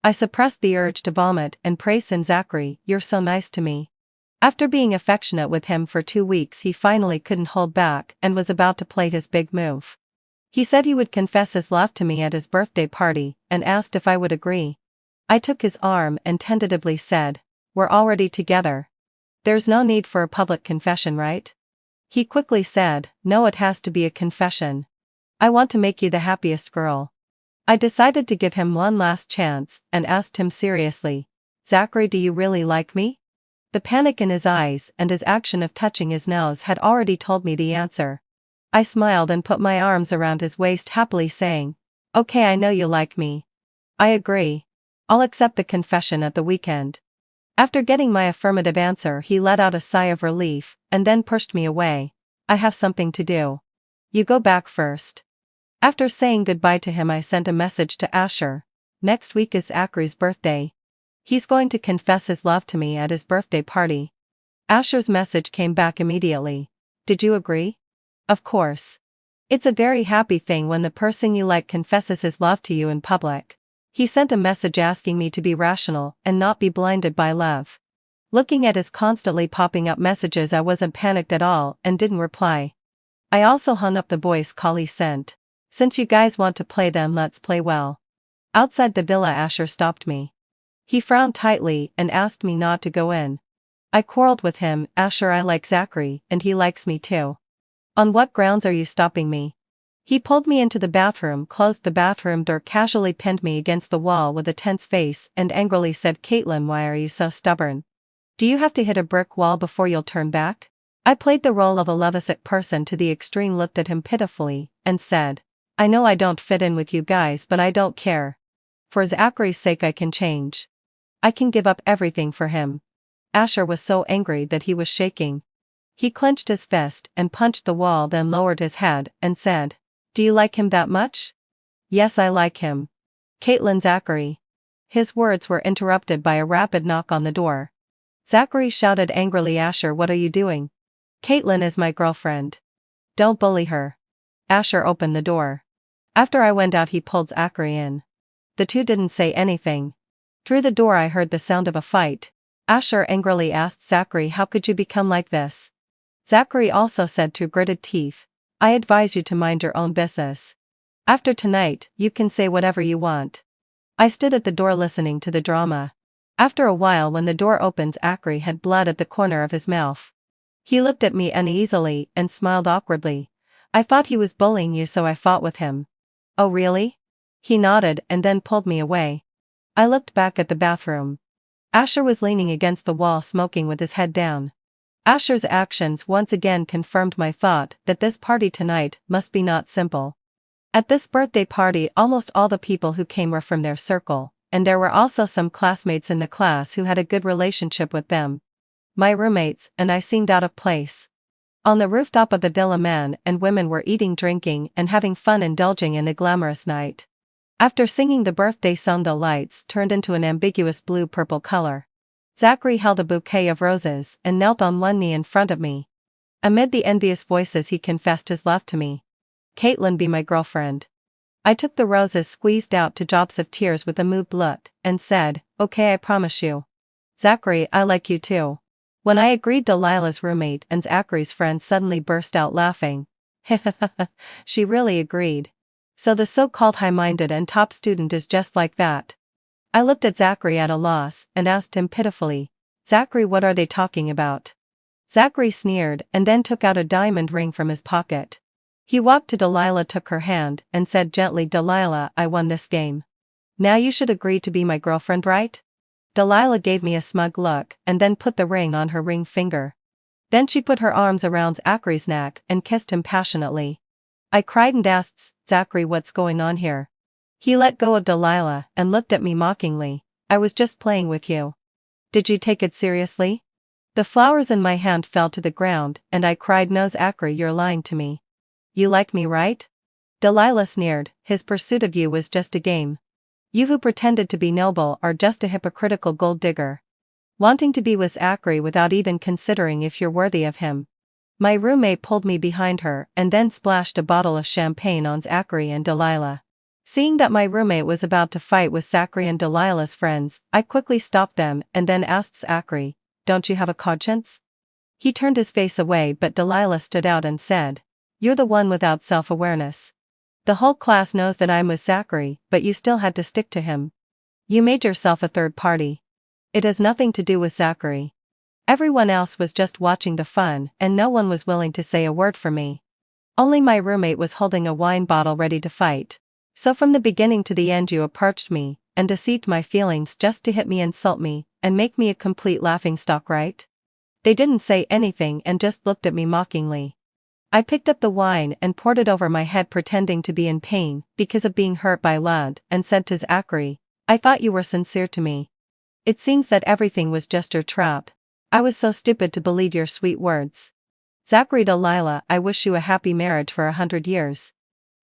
I suppressed the urge to vomit and praised him. Zachary, you're so nice to me. After being affectionate with him for 2 weeks he finally couldn't hold back and was about to play his big move. He said he would confess his love to me at his birthday party and asked if I would agree. I took his arm and tentatively said, we're already together. There's no need for a public confession, right? He quickly said, no, it has to be a confession. I want to make you the happiest girl. I decided to give him one last chance and asked him seriously, Zachary, do you really like me? The panic in his eyes and his action of touching his nose had already told me the answer. I smiled and put my arms around his waist happily saying, okay, I know you like me. I agree. I'll accept the confession at the weekend. After getting my affirmative answer he let out a sigh of relief and then pushed me away. I have something to do. You go back first. After saying goodbye to him I sent a message to Asher. Next week is Zachary's birthday. He's going to confess his love to me at his birthday party. Asher's message came back immediately. Did you agree? Of course. It's a very happy thing when the person you like confesses his love to you in public. He sent a message asking me to be rational and not be blinded by love. Looking at his constantly popping up messages I wasn't panicked at all and didn't reply. I also hung up the voice call he sent. Since you guys want to play then let's play well. Outside the villa Asher stopped me. He frowned tightly and asked me not to go in. I quarreled with him. Asher, I like Zachary and he likes me too. On what grounds are you stopping me? He pulled me into the bathroom, closed the bathroom door, casually pinned me against the wall with a tense face and angrily said, Caitlin, why are you so stubborn? Do you have to hit a brick wall before you'll turn back? I played the role of a lovesick person to the extreme, looked at him pitifully, and said, I know I don't fit in with you guys but I don't care. For Zachary's sake I can change. I can give up everything for him. Asher was so angry that he was shaking. He clenched his fist and punched the wall, then lowered his head and said, "Do you like him that much?" "Yes, I like him." "Caitlin Zachary." His words were interrupted by a rapid knock on the door. Zachary shouted angrily, "Asher, what are you doing?" "Caitlin is my girlfriend. Don't bully her." Asher opened the door. After I went out, he pulled Zachary in. The two didn't say anything. Through the door I heard the sound of a fight. Asher angrily asked Zachary, "How could you become like this?" Zachary also said through gritted teeth, "I advise you to mind your own business. After tonight, you can say whatever you want." I stood at the door listening to the drama. After a while, when the door opened, Zachary had blood at the corner of his mouth. He looked at me uneasily and smiled awkwardly. "I thought he was bullying you, so I fought with him." "Oh really?" He nodded and then pulled me away. I looked back at the bathroom. Asher was leaning against the wall, smoking with his head down. Asher's actions once again confirmed my thought that this party tonight must be not simple. At this birthday party, almost all the people who came were from their circle, and there were also some classmates in the class who had a good relationship with them. My roommates and I seemed out of place. On the rooftop of the villa, men and women were eating, drinking, and having fun, indulging in a glamorous night. After singing the birthday song, the lights turned into an ambiguous blue-purple color. Zachary held a bouquet of roses and knelt on one knee in front of me. Amid the envious voices, he confessed his love to me. "Caitlin, be my girlfriend." I took the roses, squeezed out two drops of tears with a moved look, and said, "Okay, I promise you." "Zachary, I like you too." When I agreed, Delilah's roommate and Zachary's friend suddenly burst out laughing. She really agreed. So the so-called high-minded and top student is just like that. I looked at Zachary at a loss and asked him pitifully, "Zachary, what are they talking about?" Zachary sneered and then took out a diamond ring from his pocket. He walked to Delilah, took her hand, and said gently, "Delilah, I won this game. Now you should agree to be my girlfriend, right?" Delilah gave me a smug look and then put the ring on her ring finger. Then she put her arms around Zachary's neck and kissed him passionately. I cried and asked, "Zachary, what's going on here?" He let go of Delilah and looked at me mockingly. "I was just playing with you. Did you take it seriously?" The flowers in my hand fell to the ground and I cried, "No, Zachary, you're lying to me. You like me, right?" Delilah sneered, "His pursuit of you was just a game. You who pretended to be noble are just a hypocritical gold digger. Wanting to be with Zachary without even considering if you're worthy of him." My roommate pulled me behind her and then splashed a bottle of champagne on Zachary and Delilah. Seeing that my roommate was about to fight with Zachary and Delilah's friends, I quickly stopped them and then asked Zachary, "Don't you have a conscience?" He turned his face away, but Delilah stood out and said, "You're the one without self-awareness. The whole class knows that I'm with Zachary, but you still had to stick to him. You made yourself a third party. It has nothing to do with Zachary. Everyone else was just watching the fun and no one was willing to say a word for me. Only my roommate was holding a wine bottle ready to fight. So from the beginning to the end you approached me and deceived my feelings just to hit me, insult me, and make me a complete laughingstock, right?" They didn't say anything and just looked at me mockingly. I picked up the wine and poured it over my head, pretending to be in pain because of being hurt by love, and said to Zachary, "I thought you were sincere to me. It seems that everything was just your trap. I was so stupid to believe your sweet words. Zachary, Delilah, I wish you a happy marriage for 100 years.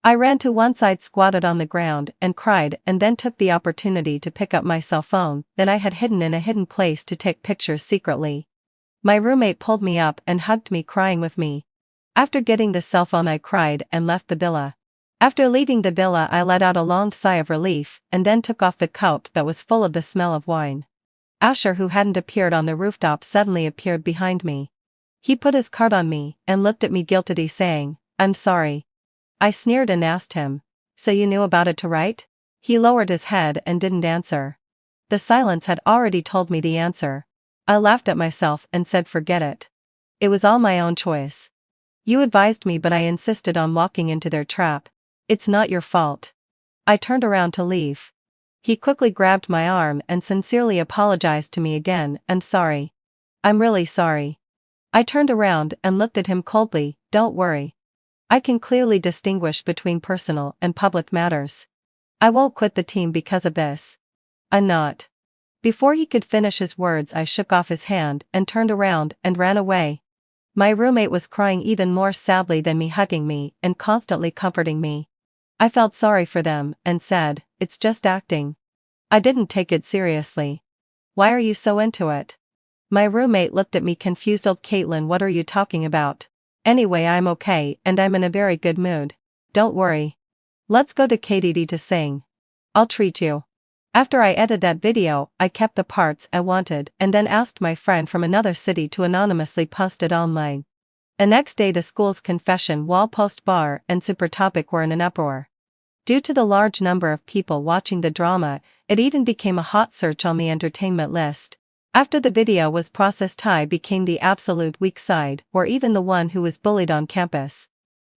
I ran to one side, squatted on the ground, and cried, and then took the opportunity to pick up my cell phone that I had hidden in a hidden place to take pictures secretly. My roommate pulled me up and hugged me, crying with me. After getting the cell phone, I cried and left the villa. After leaving the villa, I let out a long sigh of relief and then took off the coat that was full of the smell of wine. Asher, who hadn't appeared on the rooftop, suddenly appeared behind me. He put his card on me and looked at me guiltily, saying, "I'm sorry." I sneered and asked him, "So you knew about it too, right?" He lowered his head and didn't answer. The silence had already told me the answer. I laughed at myself and said, "Forget it. It was all my own choice. You advised me, but I insisted on walking into their trap. It's not your fault." I turned around to leave. He quickly grabbed my arm and sincerely apologized to me again. "I'm sorry. I'm really sorry." I turned around and looked at him coldly. "Don't worry. I can clearly distinguish between personal and public matters. I won't quit the team because of this." I'm not. Before he could finish his words, I shook off his hand and turned around and ran away. My roommate was crying even more sadly than me, hugging me and constantly comforting me. I felt sorry for them and said, "It's just acting." I didn't take it seriously. "Why are you so into it?" My roommate looked at me confused. "Old Caitlin, what are you talking about? Anyway, I'm okay and I'm in a very good mood. Don't worry. Let's go to KDD to sing. I'll treat you." After I edited that video, I kept the parts I wanted and then asked my friend from another city to anonymously post it online. The next day, the school's confession wall, post bar, and super topic were in an uproar. Due to the large number of people watching the drama, it even became a hot search on the entertainment list. After the video was processed, I became the absolute weak side, or even the one who was bullied on campus.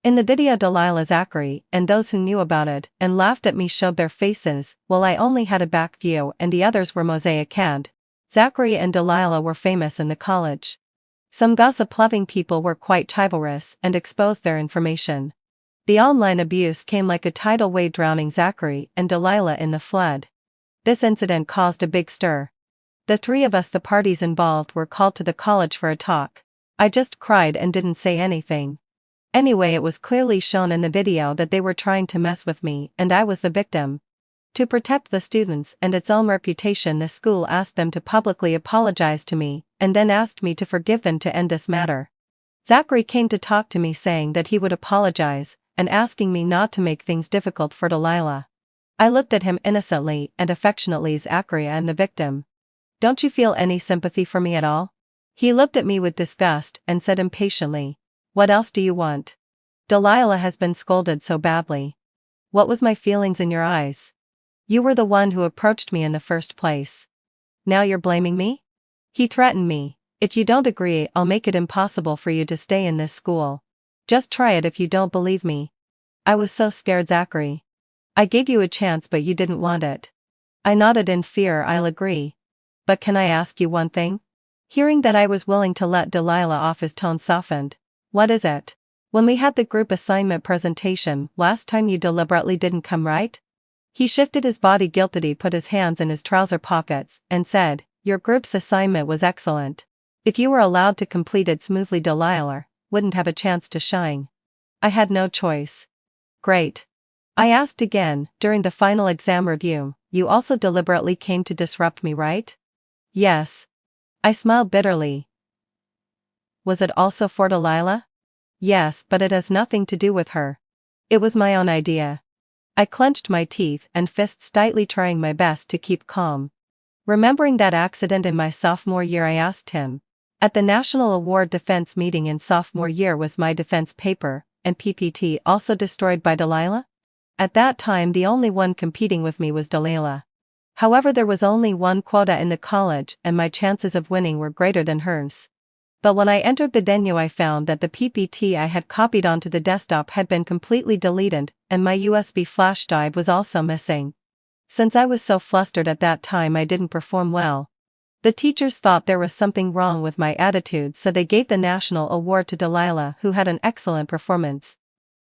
In the video, Delilah, Zachary, and those who knew about it and laughed at me showed their faces, while I only had a back view and the others were mosaic canned. Zachary and Delilah were famous in the college. Some gossip-loving people were quite chivalrous and exposed their information. The online abuse came like a tidal wave, drowning Zachary and Delilah in the flood. This incident caused a big stir. The three of us, the parties involved, were called to the college for a talk. I just cried and didn't say anything. Anyway, it was clearly shown in the video that they were trying to mess with me and I was the victim. To protect the students and its own reputation, the school asked them to publicly apologize to me and then asked me to forgive them to end this matter. Zachary came to talk to me saying that he would apologize and asking me not to make things difficult for Delilah. I looked at him innocently and affectionately. "Zachary, I'm the victim. Don't you feel any sympathy for me at all?" He looked at me with disgust and said impatiently, "What else do you want? Delilah has been scolded so badly. What was my feelings in your eyes? You were the one who approached me in the first place. Now you're blaming me?" He threatened me, "If you don't agree, I'll make it impossible for you to stay in this school. Just try it if you don't believe me." I was so scared. "Zachary, I gave you a chance but you didn't want it." I nodded in fear. "I'll agree. But can I ask you one thing?" Hearing that I was willing to let Delilah off, his tone softened. "What is it?" "When we had the group assignment presentation last time, you deliberately didn't come, right?" He shifted his body guiltily, put his hands in his trouser pockets, and said, "Your group's assignment was excellent. If you were allowed to complete it smoothly, Delilah wouldn't have a chance to shine." I had no choice. "Great." I asked again, "During the final exam review, you also deliberately came to disrupt me, right?" "Yes." I smiled bitterly. "Was it also for Delilah?" "Yes, but it has nothing to do with her. It was my own idea." I clenched my teeth and fists tightly, trying my best to keep calm. Remembering that accident in my sophomore year, I asked him. At the National Award defense meeting in sophomore year, was my defense paper and PPT also destroyed by Delilah? At that time, the only one competing with me was Delilah. However, there was only one quota in the college and my chances of winning were greater than hers. But when I entered the venue, I found that the PPT I had copied onto the desktop had been completely deleted, and my USB flash drive was also missing. Since I was so flustered at that time, I didn't perform well. The teachers thought there was something wrong with my attitude, so they gave the national award to Delilah, who had an excellent performance.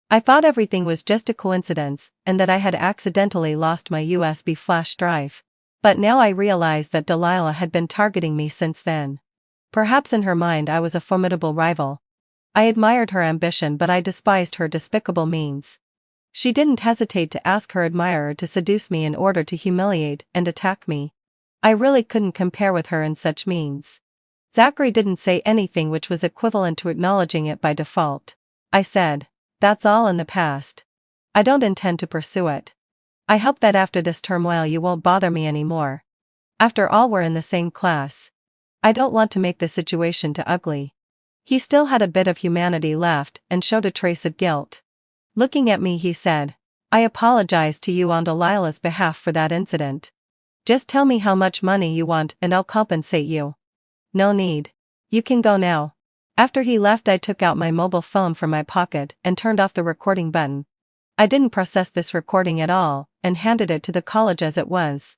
I thought everything was just a coincidence, and that I had accidentally lost my USB flash drive. But now I realized that Delilah had been targeting me since then. Perhaps in her mind I was a formidable rival. I admired her ambition, but I despised her despicable means. She didn't hesitate to ask her admirer to seduce me in order to humiliate and attack me. I really couldn't compare with her in such means. Zachary didn't say anything, which was equivalent to acknowledging it by default. I said, "That's all in the past. I don't intend to pursue it. I hope that after this turmoil you won't bother me anymore. After all, we're in the same class. I don't want to make the situation too ugly." He still had a bit of humanity left and showed a trace of guilt. Looking at me, he said, "I apologize to you on Delilah's behalf for that incident. Just tell me how much money you want and I'll compensate you." "No need. You can go now." After he left, I took out my mobile phone from my pocket and turned off the recording button. I didn't process this recording at all and handed it to the college as it was.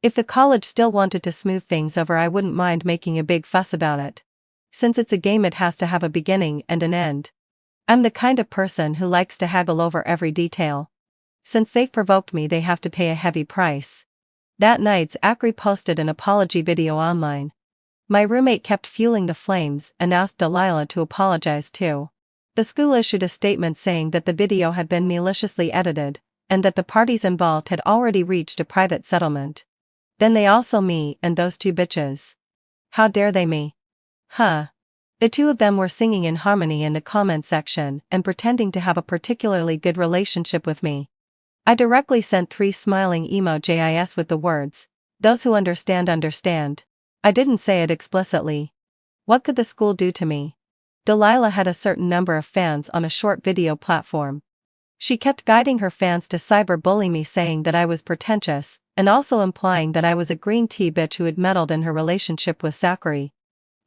If the college still wanted to smooth things over, I wouldn't mind making a big fuss about it. Since it's a game, it has to have a beginning and an end. I'm the kind of person who likes to haggle over every detail. Since they've provoked me, they have to pay a heavy price. That night Zachary posted an apology video online. My roommate kept fueling the flames and asked Delilah to apologize too. The school issued a statement saying that the video had been maliciously edited, and that the parties involved had already reached a private settlement. Then they also me and those two bitches. How dare they me? Huh. The two of them were singing in harmony in the comment section and pretending to have a particularly good relationship with me. I directly sent 3 smiling emojis with the words, "Those who understand understand." I didn't say it explicitly. What could the school do to me? Delilah had a certain number of fans on a short video platform. She kept guiding her fans to cyberbully me, saying that I was pretentious, and also implying that I was a green tea bitch who had meddled in her relationship with Zachary.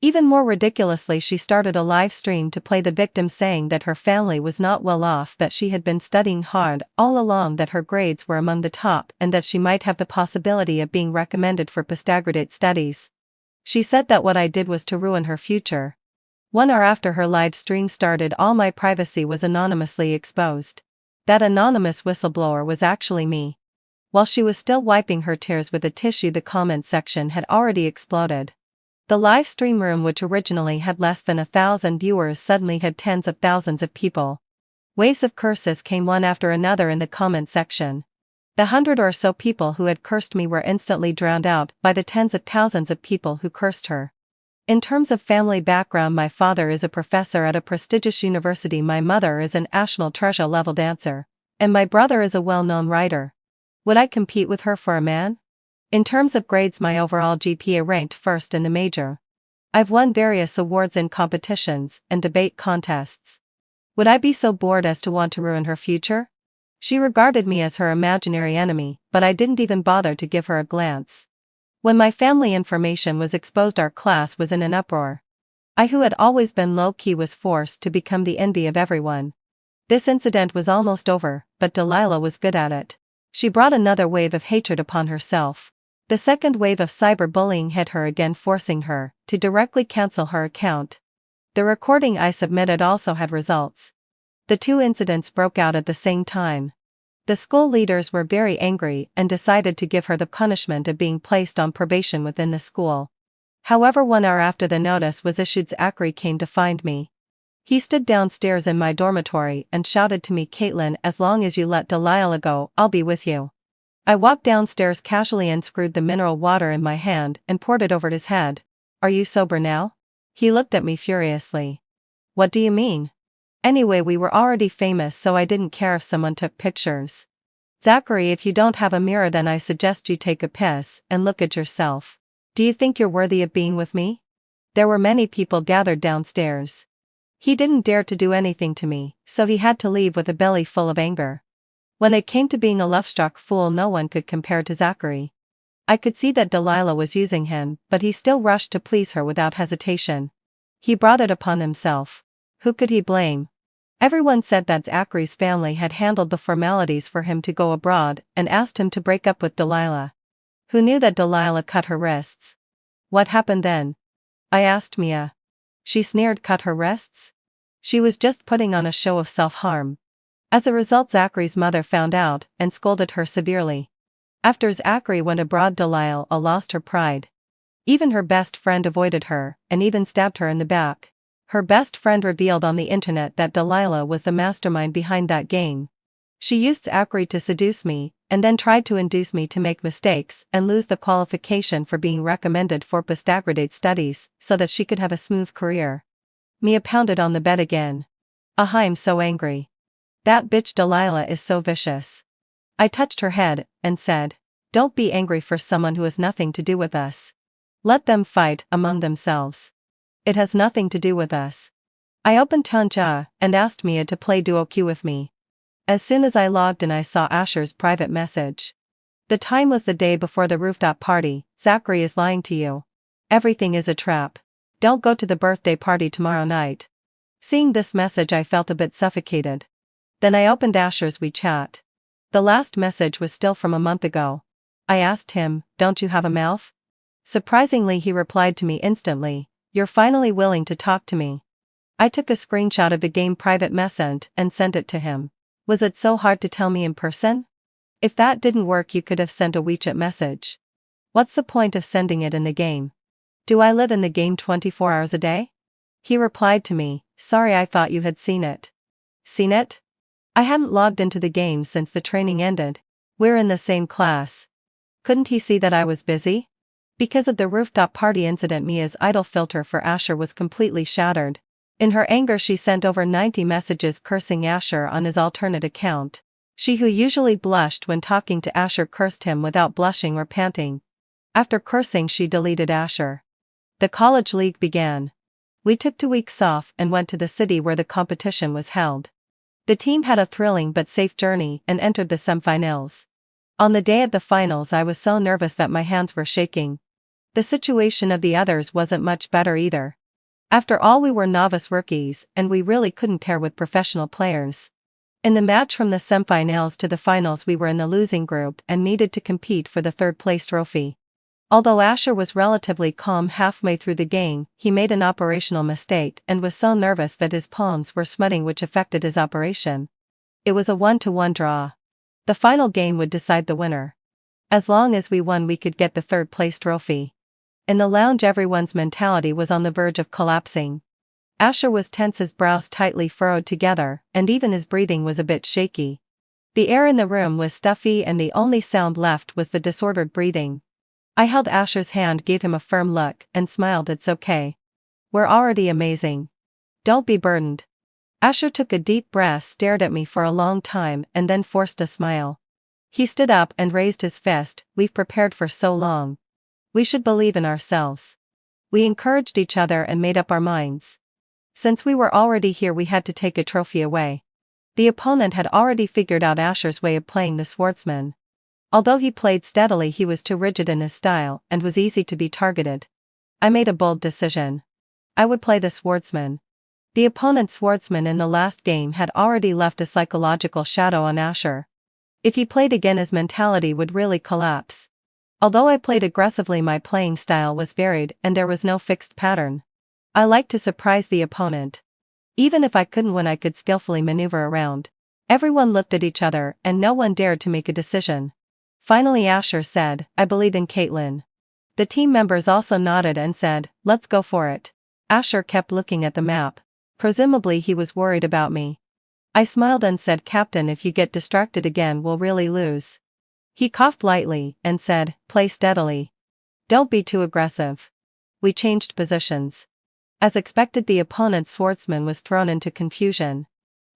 Even more ridiculously, she started a live stream to play the victim, saying that her family was not well off, that she had been studying hard all along, that her grades were among the top, and that she might have the possibility of being recommended for postgraduate studies. She said that what I did was to ruin her future. 1 hour after her live stream started, all my privacy was anonymously exposed. That anonymous whistleblower was actually me. While she was still wiping her tears with a tissue, the comment section had already exploded. The live stream room, which originally had less than 1,000 viewers, suddenly had tens of thousands of people. Waves of curses came one after another in the comment section. The 100 or so people who had cursed me were instantly drowned out by the tens of thousands of people who cursed her. In terms of family background, my father is a professor at a prestigious university, my mother is an national treasure-level dancer, and my brother is a well-known writer. Would I compete with her for a man? In terms of grades, my overall GPA ranked first in the major. I've won various awards in competitions and debate contests. Would I be so bored as to want to ruin her future? She regarded me as her imaginary enemy, but I didn't even bother to give her a glance. When my family information was exposed, our class was in an uproar. I, who had always been low-key, was forced to become the envy of everyone. This incident was almost over, but Delilah was good at it. She brought another wave of hatred upon herself. The second wave of cyberbullying hit her again, forcing her to directly cancel her account. The recording I submitted also had results. The 2 incidents broke out at the same time. The school leaders were very angry and decided to give her the punishment of being placed on probation within the school. However, 1 hour after the notice was issued, Zachary came to find me. He stood downstairs in my dormitory and shouted to me, "Caitlin, as long as you let Delilah go, I'll be with you." I walked downstairs casually and screwed the mineral water in my hand and poured it over his head. "Are you sober now?" He looked at me furiously. "What do you mean?" Anyway, we were already famous, so I didn't care if someone took pictures. "Zachary, if you don't have a mirror, then I suggest you take a piss and look at yourself. Do you think you're worthy of being with me?" There were many people gathered downstairs. He didn't dare to do anything to me, so he had to leave with a belly full of anger. When it came to being a love-struck fool, no one could compare to Zachary. I could see that Delilah was using him, but he still rushed to please her without hesitation. He brought it upon himself. Who could he blame? Everyone said that Zachary's family had handled the formalities for him to go abroad and asked him to break up with Delilah. Who knew that Delilah cut her wrists? What happened then? I asked Mia. She sneered, "Cut her wrists?" She was just putting on a show of self-harm. As a result, Zachary's mother found out and scolded her severely. After Zachary went abroad, Delilah lost her pride. Even her best friend avoided her and even stabbed her in the back. Her best friend revealed on the internet that Delilah was the mastermind behind that game. She used Zachary to seduce me, and then tried to induce me to make mistakes and lose the qualification for being recommended for postgraduate studies so that she could have a smooth career. Mia pounded on the bed again. I'm so angry. That bitch Delilah is so vicious. I touched her head and said, "Don't be angry for someone who has nothing to do with us. Let them fight among themselves. It has nothing to do with us." I opened Tanja and asked Mia to play duo Q with me. As soon as I logged in, I saw Asher's private message. The time was the day before the rooftop party. "Zachary is lying to you. Everything is a trap. Don't go to the birthday party tomorrow night." Seeing this message, I felt a bit suffocated. Then I opened Asher's WeChat. The last message was still from a month ago. I asked him, "Don't you have a mouth?" Surprisingly, he replied to me instantly, "You're finally willing to talk to me." I took a screenshot of the game private message and sent it to him. Was it so hard to tell me in person? If that didn't work, you could have sent a WeChat message. What's the point of sending it in the game? Do I live in the game 24 hours a day? He replied to me, sorry, I thought you had seen it. Seen it? I hadn't logged into the game since the training ended. We're in the same class. Couldn't he see that I was busy? Because of the rooftop party incident, Mia's idle filter for Asher was completely shattered. In her anger, she sent over 90 messages cursing Asher on his alternate account. She who usually blushed when talking to Asher cursed him without blushing or panting. After cursing, she deleted Asher. The college league began. We took 2 weeks off and went to the city where the competition was held. The team had a thrilling but safe journey and entered the semifinals. On the day of the finals, I was so nervous that my hands were shaking. The situation of the others wasn't much better either. After all, we were novice rookies, and we really couldn't pair with professional players. In the match from the semifinals to the finals, we were in the losing group and needed to compete for the third-place trophy. Although Asher was relatively calm halfway through the game, he made an operational mistake and was so nervous that his palms were sweating, which affected his operation. It was a 1-1 draw. The final game would decide the winner. As long as we won, we could get the third-place trophy. In the lounge, everyone's mentality was on the verge of collapsing. Asher was tense, his brows tightly furrowed together, and even his breathing was a bit shaky. The air in the room was stuffy, and the only sound left was the disordered breathing. I held Asher's hand, gave him a firm look, and smiled. It's okay. We're already amazing. Don't be burdened. Asher took a deep breath, stared at me for a long time, and then forced a smile. He stood up and raised his fist. We've prepared for so long. We should believe in ourselves. We encouraged each other and made up our minds. Since we were already here, we had to take a trophy away. The opponent had already figured out Asher's way of playing the swordsman. Although he played steadily, he was too rigid in his style and was easy to be targeted. I made a bold decision. I would play the swordsman. The opponent's swordsman in the last game had already left a psychological shadow on Asher. If he played again, his mentality would really collapse. Although I played aggressively, my playing style was varied and there was no fixed pattern. I liked to surprise the opponent. Even if I couldn't win, I could skillfully maneuver around. Everyone looked at each other and no one dared to make a decision. Finally, Asher said, I believe in Caitlin. The team members also nodded and said, let's go for it. Asher kept looking at the map. Presumably he was worried about me. I smiled and said, Captain, if you get distracted again, we'll really lose. He coughed lightly and said, play steadily. Don't be too aggressive. We changed positions. As expected, the opponent's swordsman was thrown into confusion.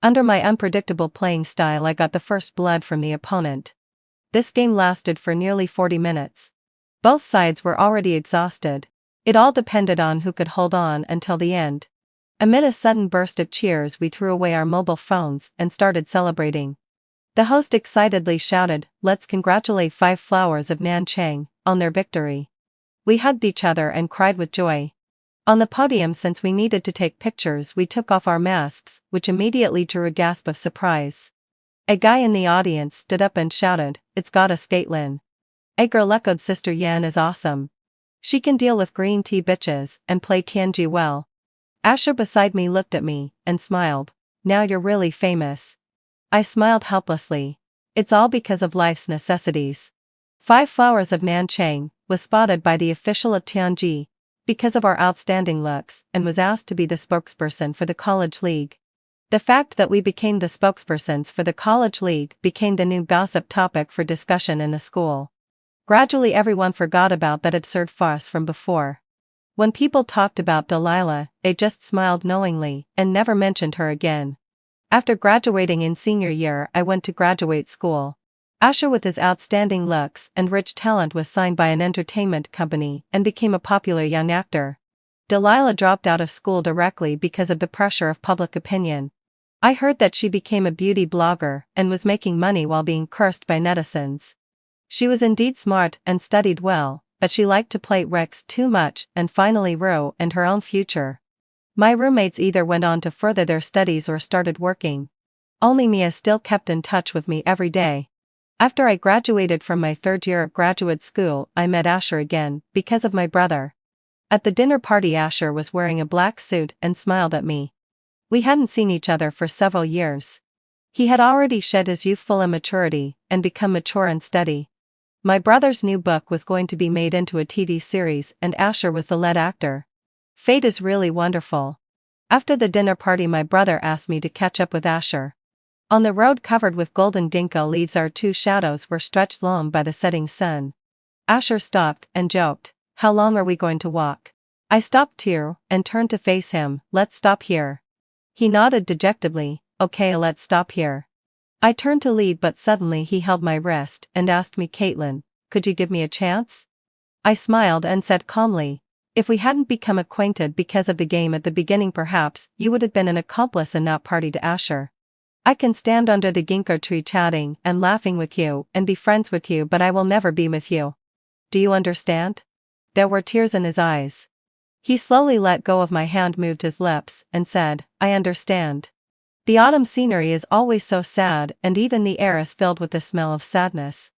Under my unpredictable playing style, I got the first blood from the opponent. This game lasted for nearly 40 minutes. Both sides were already exhausted. It all depended on who could hold on until the end. Amid a sudden burst of cheers, we threw away our mobile phones and started celebrating. The host excitedly shouted, let's congratulate 5 Flowers of Nanchang on their victory. We hugged each other and cried with joy. On the podium, since we needed to take pictures, we took off our masks, which immediately drew a gasp of surprise. A guy in the audience stood up and shouted, it's gotta Caitlin. A girl echoed, Sister Yan is awesome. She can deal with green tea bitches and play Tianji well. Asher beside me looked at me and smiled. Now you're really famous. I smiled helplessly. It's all because of life's necessities. 5 Flowers of Nanchang was spotted by the official of Tianji because of our outstanding looks and was asked to be the spokesperson for the college league. The fact that we became the spokespersons for the college league became the new gossip topic for discussion in the school. Gradually, everyone forgot about that absurd farce from before. When people talked about Delilah, they just smiled knowingly and never mentioned her again. After graduating in senior year, I went to graduate school. Asher, with his outstanding looks and rich talent, was signed by an entertainment company and became a popular young actor. Delilah dropped out of school directly because of the pressure of public opinion. I heard that she became a beauty blogger and was making money while being cursed by netizens. She was indeed smart and studied well, but she liked to play Rex too much and finally ruined her own future. My roommates either went on to further their studies or started working. Only Mia still kept in touch with me every day. After I graduated from my 3rd year of graduate school, I met Asher again, because of my brother. At the dinner party, Asher was wearing a black suit and smiled at me. We hadn't seen each other for several years. He had already shed his youthful immaturity and become mature and steady. My brother's new book was going to be made into a TV series and Asher was the lead actor. Fate is really wonderful. After the dinner party my brother asked me to catch up with Asher. On the road covered with golden ginkgo leaves our two shadows were stretched long by the setting sun. Asher stopped and joked, "How long are we going to walk?" I stopped too, and turned to face him. "Let's stop here." He nodded dejectedly, "Okay, let's stop here." I turned to leave but suddenly he held my wrist and asked me, "Caitlin, could you give me a chance?" I smiled and said calmly, "If we hadn't become acquainted because of the game at the beginning perhaps you would have been an accomplice in that party to Asher. I can stand under the ginkgo tree chatting and laughing with you and be friends with you but I will never be with you. Do you understand?" There were tears in his eyes. He slowly let go of my hand, moved his lips, and said, "I understand. The autumn scenery is always so sad and even the air is filled with the smell of sadness."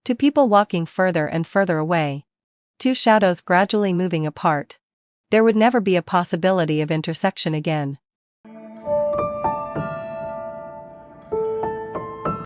To people walking further and further away. Two shadows gradually moving apart. There would never be a possibility of intersection again.